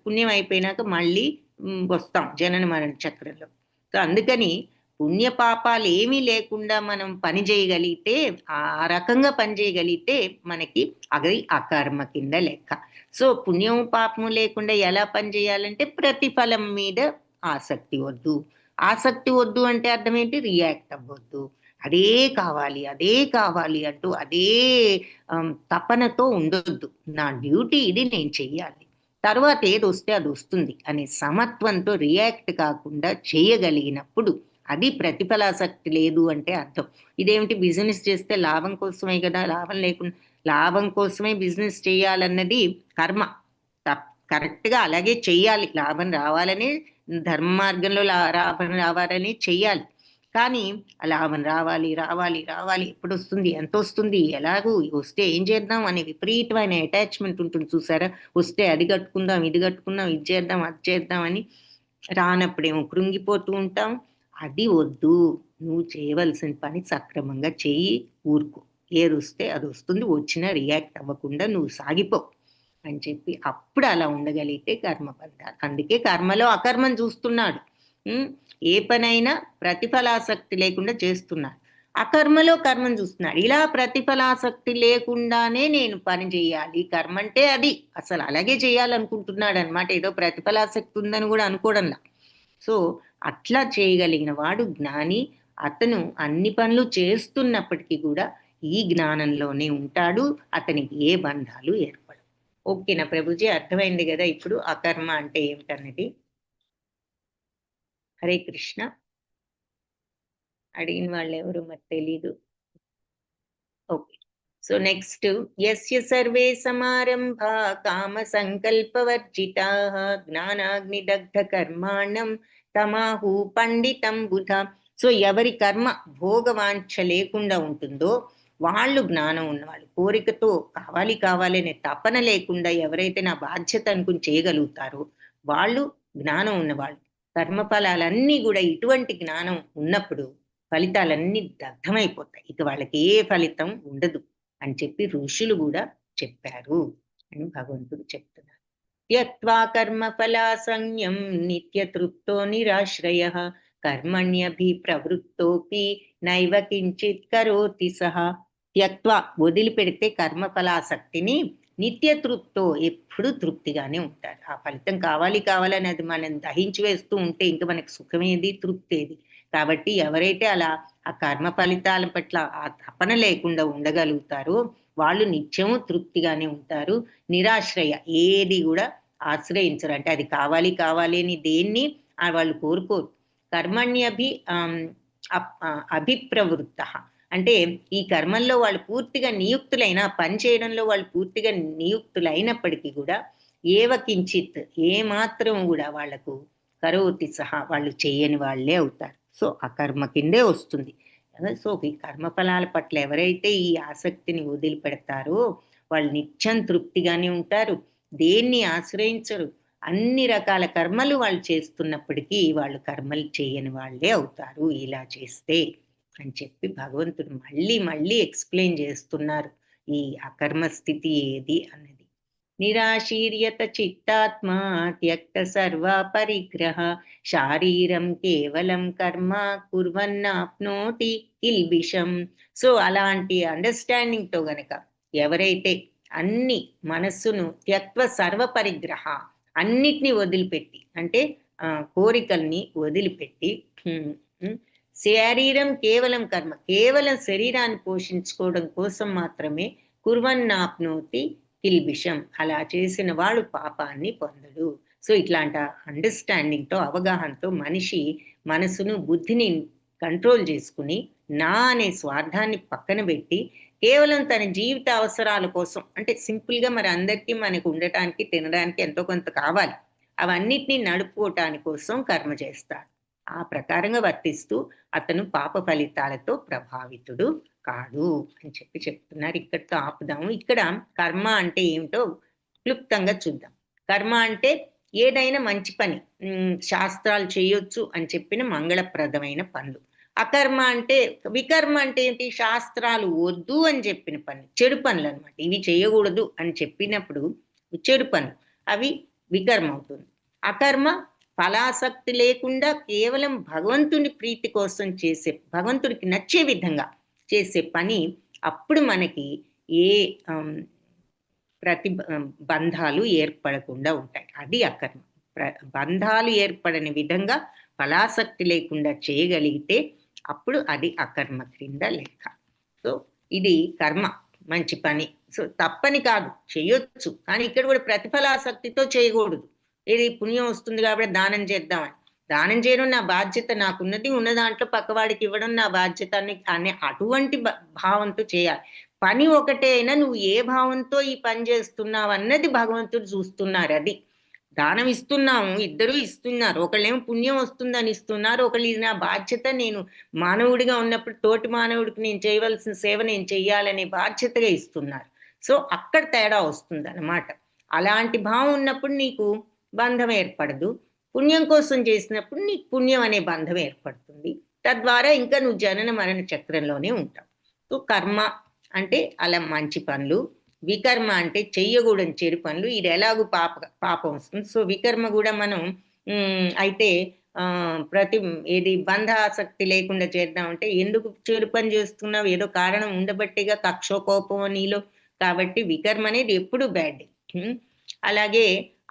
పుణ్యం అయిపోయినాక మళ్ళీ వస్తాం జనన మరణ చక్రంలో. సో అందుకని పుణ్యపాపాలు ఏమీ లేకుండా మనం పని చేయగలిగితే, ఆ రకంగా పని చేయగలిగితే మనకి అది అకర్మ కింద లెక్క. సో పుణ్యం పాపము లేకుండా ఎలా పని చేయాలంటే ప్రతిఫలం మీద ఆసక్తి వద్దు. ఆసక్తి వద్దు అంటే అర్థం ఏంటి? రియాక్ట్ అవ్వద్దు. అదే కావాలి అదే కావాలి అంటూ అదే తపనతో ఉండొద్దు. నా డ్యూటీ ఇది, నేను చెయ్యాలి, తర్వాత ఏది వస్తే అది వస్తుంది అనే సమత్వంతో రియాక్ట్ కాకుండా చేయగలిగినప్పుడు అది ప్రతిఫలాసక్తి లేదు అంటే అర్థం. ఇదేమిటి, బిజినెస్ చేస్తే లాభం కోసమే కదా, లాభం లేకుండా లాభం కోసమే బిజినెస్ చేయాలన్నది కర్మ. కరెక్ట్గా అలాగే చెయ్యాలి, లాభం రావాలని, ధర్మ మార్గంలో లాభం రావాలని చెయ్యాలి. కానీ లాభం రావాలి రావాలి రావాలి, ఎప్పుడు వస్తుంది, ఎంత వస్తుంది, ఎలాగూ వస్తే ఏం చేద్దాం అనే విపరీతమైన అటాచ్మెంట్ ఉంటుంది చూసారా. వస్తే అది కట్టుకుందాం, ఇది కట్టుకుందాం, ఇది చేద్దాం, అది చేద్దాం అని, రానప్పుడేమో కృంగిపోతూ ఉంటాం. అది వద్దు. నువ్వు చేయవలసిన పని సక్రమంగా చెయ్యి, ఊరుకో, ఏది వస్తే అది వస్తుంది, వచ్చినా రియాక్ట్ అవ్వకుండా నువ్వు సాగిపో అని చెప్పి అప్పుడు అలా ఉండగలిగితే కర్మబంధాలు. అందుకే కర్మలో అకర్మను చూస్తున్నాడు. ఏ పనైనా ప్రతిఫలాసక్తి లేకుండా చేస్తున్నాడు, అకర్మలో కర్మను చూస్తున్నాడు. ఇలా ప్రతిఫలాసక్తి లేకుండానే నేను పని చేయాలి, కర్మ అంటే అది అసలు అలాగే చేయాలనుకుంటున్నాడు అనమాట. ఏదో ప్రతిఫలాసక్తి ఉందని కూడా అనుకోవడంలా. సో అట్లా చేయగలిగిన వాడు జ్ఞాని. అతను అన్ని పనులు చేస్తున్నప్పటికీ కూడా ఈ జ్ఞానంలోనే ఉంటాడు, అతనికి ఏ బంధాలు ఏర్పడవు. ఓకేనా ప్రభుజీ, అర్థమైంది కదా ఇప్పుడు అకర్మ అంటే ఏమిటన్నది? హరే కృష్ణ. అడిగిన వాళ్ళు ఎవరు మరి తెలీదు. ఓకే, సో నెక్స్ట్, యస్య సర్వే సమారంభా కామ సంకల్పవర్జితా జ్ఞానాగ్నిదగ్ధ కర్మాణం తమాహు పండితం బుధ. సో ఎవరి కర్మ భోగవాంఛ లేకుండా ఉంటుందో వాళ్ళు జ్ఞానం ఉన్నవాళ్ళు. కోరికతో కావాలి కావాలి అనే తపన లేకుండా ఎవరైతే నా బాధ్యత అనుకుని చేయగలుగుతారో వాళ్ళు జ్ఞానం ఉన్నవాళ్ళు. కర్మఫలాలన్నీ కూడా ఇటువంటి జ్ఞానం ఉన్నప్పుడు ఫలితాలన్నీ దగ్ధమైపోతాయి, ఇక వాళ్ళకి ఏ ఫలితం ఉండదు అని చెప్పి ఋషులు కూడా చెప్పారు అని భగవంతుడు చెప్తున్నారు. త్యక్త్వా కర్మఫలాసంగం నిత్యతృప్తో నిరాశ్రయః కర్మణ్యభిప్రవృత్తోపి నైవ కించిత్ కరోతి సహ. త్యక్త్వా వదిలిపెడితే కర్మఫలాసక్తిని, నిత్యతృప్తో ఎప్పుడు తృప్తిగానే ఉంటారు. ఆ ఫలితం కావాలి కావాలని అది మనం దహించి వేస్తూ ఉంటే ఇంకా మనకు సుఖమేది, తృప్తి ఏది? కాబట్టి ఎవరైతే అలా ఆ కర్మ ఫలితాల పట్ల ఆ తపన లేకుండా ఉండగలుగుతారో వాళ్ళు నిత్యము తృప్తిగానే ఉంటారు. నిరాశ్రయ, ఏది కూడా ఆశ్రయించరు. అంటే అది కావాలి కావాలి అని దేన్ని వాళ్ళు కోరుకోరు. కర్మణ్యభి అభిప్రవృత్త, అంటే ఈ కర్మల్లో వాళ్ళు పూర్తిగా నియుక్తులైన, పని చేయడంలో వాళ్ళు పూర్తిగా నియుక్తులైనప్పటికీ కూడా ఏవ కించిత్, ఏ మాత్రం కూడా వాళ్లకు కరోతి సహా, వాళ్ళు చేయని వాళ్ళే అవుతారు. సో ఆ కర్మ కిందే వస్తుంది. సో ఈ కర్మఫలాల పట్ల ఎవరైతే ఈ ఆసక్తిని వదిలిపెడతారో వాళ్ళు నిత్యం తృప్తిగానే ఉంటారు, దేన్ని ఆశ్రయించరు. అన్ని రకాల కర్మలు వాళ్ళు చేస్తున్నప్పటికీ వాళ్ళు కర్మలు చేయని వాళ్ళే అవుతారు ఇలా చేస్తే అని చెప్పి భగవంతుడు మళ్ళీ మళ్ళీ ఎక్స్ప్లెయిన్ చేస్తున్నారు ఈ అకర్మ స్థితి ఏది అన్నది. నిరాశీర్యత చిత్తాత్మా త్యక్త సర్వ పరిగ్రహ శారీరం కేవలం కర్మ కుర్వన్నాప్నోతి కిల్బిషం. సో అలాంటి అండర్స్టాండింగ్ తో గనక ఎవరైతే అన్ని మనస్సును త్యక్వ సర్వ పరిగ్రహ, అన్నిటినీ వదిలిపెట్టి, అంటే కోరికల్ని వదిలిపెట్టి, శరీరం కేవలం కర్మ, కేవలం శరీరాన్ని పోషించుకోవడం కోసం మాత్రమే కుర్వన్నాప్నోతి కిల్బిషం, అలా చేసిన వాడు పాపాన్ని పొందడు. సో ఇట్లాంటి అండర్స్టాండింగ్ తో, అవగాహనతో మనిషి మనసును బుద్ధిని కంట్రోల్ చేసుకుని నా అనే స్వార్థాన్ని పక్కన పెట్టి కేవలం తన జీవిత అవసరాల కోసం, అంటే సింపుల్ గా మరి అందరికీ మనకు ఉండటానికి తినడానికి ఎంతో కొంత కావాలి, అవన్నిటినీ నడుపుకోవటాని కోసం కర్మ చేస్తాడు. ఆ ప్రకారంగా వర్తిస్తూ అతను పాప ఫలితాలతో ప్రభావితుడు కాడు అని చెప్పి చెప్తున్నారు. ఇక్కడితో ఆపుదాము. ఇక్కడ కర్మ అంటే ఏమిటో క్లుప్తంగా చూద్దాం. కర్మ అంటే ఏదైనా మంచి పని, శాస్త్రాలు చేయొచ్చు అని చెప్పిన మంగళప్రదమైన పనులు. అకర్మ అంటే, వికర్మ అంటే ఏంటి? శాస్త్రాలు వద్దు అని చెప్పిన పని, చెడు పనులు అనమాట. ఇవి చేయకూడదు అని చెప్పినప్పుడు చెడు పనులు, అవి వికర్మ అవుతుంది. అకర్మ ఫలాసక్తి లేకుండా కేవలం భగవంతుని ప్రీతి కోసం చేసే, భగవంతుడికి నచ్చే విధంగా చేసే పని. అప్పుడు మనకి ఏ బంధాలు ఏర్పడకుండా ఉంటాయి, అది అకర్మ. బంధాలు ఏర్పడని విధంగా ఫలాసక్తి లేకుండా చేయగలిగితే అప్పుడు అది అకర్మ క్రింద లెక్క. సో ఇది కర్మ, మంచి పని. సో తప్పని కాదు, చేయొచ్చు, కానీ ఇక్కడ కూడా ప్రతిఫలాసక్తితో చేయకూడదు. ఇది పుణ్యం వస్తుంది కాబట్టి దానం చేద్దామని, దానం చేయడం నా బాధ్యత, నాకున్నది ఉన్న దాంట్లో పక్కవాడికి ఇవ్వడం నా బాధ్యత అనే అటువంటి భావంతో చేయాలి. పని ఒకటే అయినా నువ్వు ఏ భావంతో ఈ పని చేస్తున్నావు అన్నది భగవంతుడు చూస్తున్నారు. అది దానం ఇస్తున్నాము, ఇద్దరు ఇస్తున్నారు, ఒకళ్ళేమో పుణ్యం వస్తుందని ఇస్తున్నారు, ఒకళ్ళు ఇది నా బాధ్యత, నేను మానవుడిగా ఉన్నప్పుడు తోటి మానవుడికి నేను చేయవలసిన సేవ నేను చెయ్యాలనే బాధ్యతగా ఇస్తున్నారు. సో అక్కడ తేడా వస్తుంది అన్నమాట. అలాంటి భావం ఉన్నప్పుడు నీకు బంధం ఏర్పడదు. పుణ్యం కోసం చేసినప్పుడు నీకు పుణ్యం అనే బంధం ఏర్పడుతుంది. తద్వారా ఇంకా నువ్వు జనన మరణ చక్రంలోనే ఉంటావు. సో కర్మ అంటే అలా మంచి పనులు, వికర్మ అంటే చెయ్యకూడని చెడు పనులు. ఇది ఎలాగూ పాపం వస్తుంది. సో వికర్మ కూడా మనం అయితే ఏది బంధాసక్తి లేకుండా చేద్దామంటే, ఎందుకు చెడు పని చేస్తున్నావు, ఏదో కారణం ఉండబట్టిగా, కక్షో కోపం నీలో, కాబట్టి వికర్మ అనేది ఎప్పుడు బ్యాడ్. అలాగే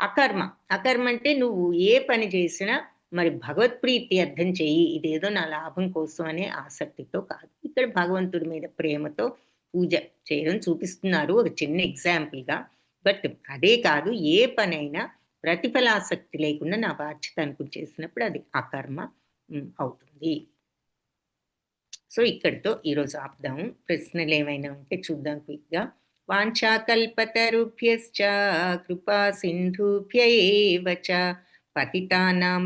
అకర్మ, అకర్మ అంటే నువ్వు ఏ పని చేసినా మరి భగవత్ప్రీతి అర్థం చెయ్యి, ఇదేదో నా లాభం కోసం అనే ఆసక్తితో కాదు. ఇక్కడ భగవంతుడి మీద ప్రేమతో పూజ చేయడం చూపిస్తున్నారు ఒక చిన్న ఎగ్జాంపుల్ గా. బట్ అదే కాదు, ఏ పనైనా ప్రతిఫలాసక్తి లేకుండా నా బాధ్యత అనుకుని చేసినప్పుడు అది అకర్మ అవుతుంది. సో ఇక్కడితో ఈరోజు ఆపుదాము. ప్రశ్నలు ఏమైనా ఉంటే చూద్దాం క్విక్ గా. వాంఛాకల్పతరుభ్యశ్చ కృపా సింధుభ్య ఏవ చ పతితానాం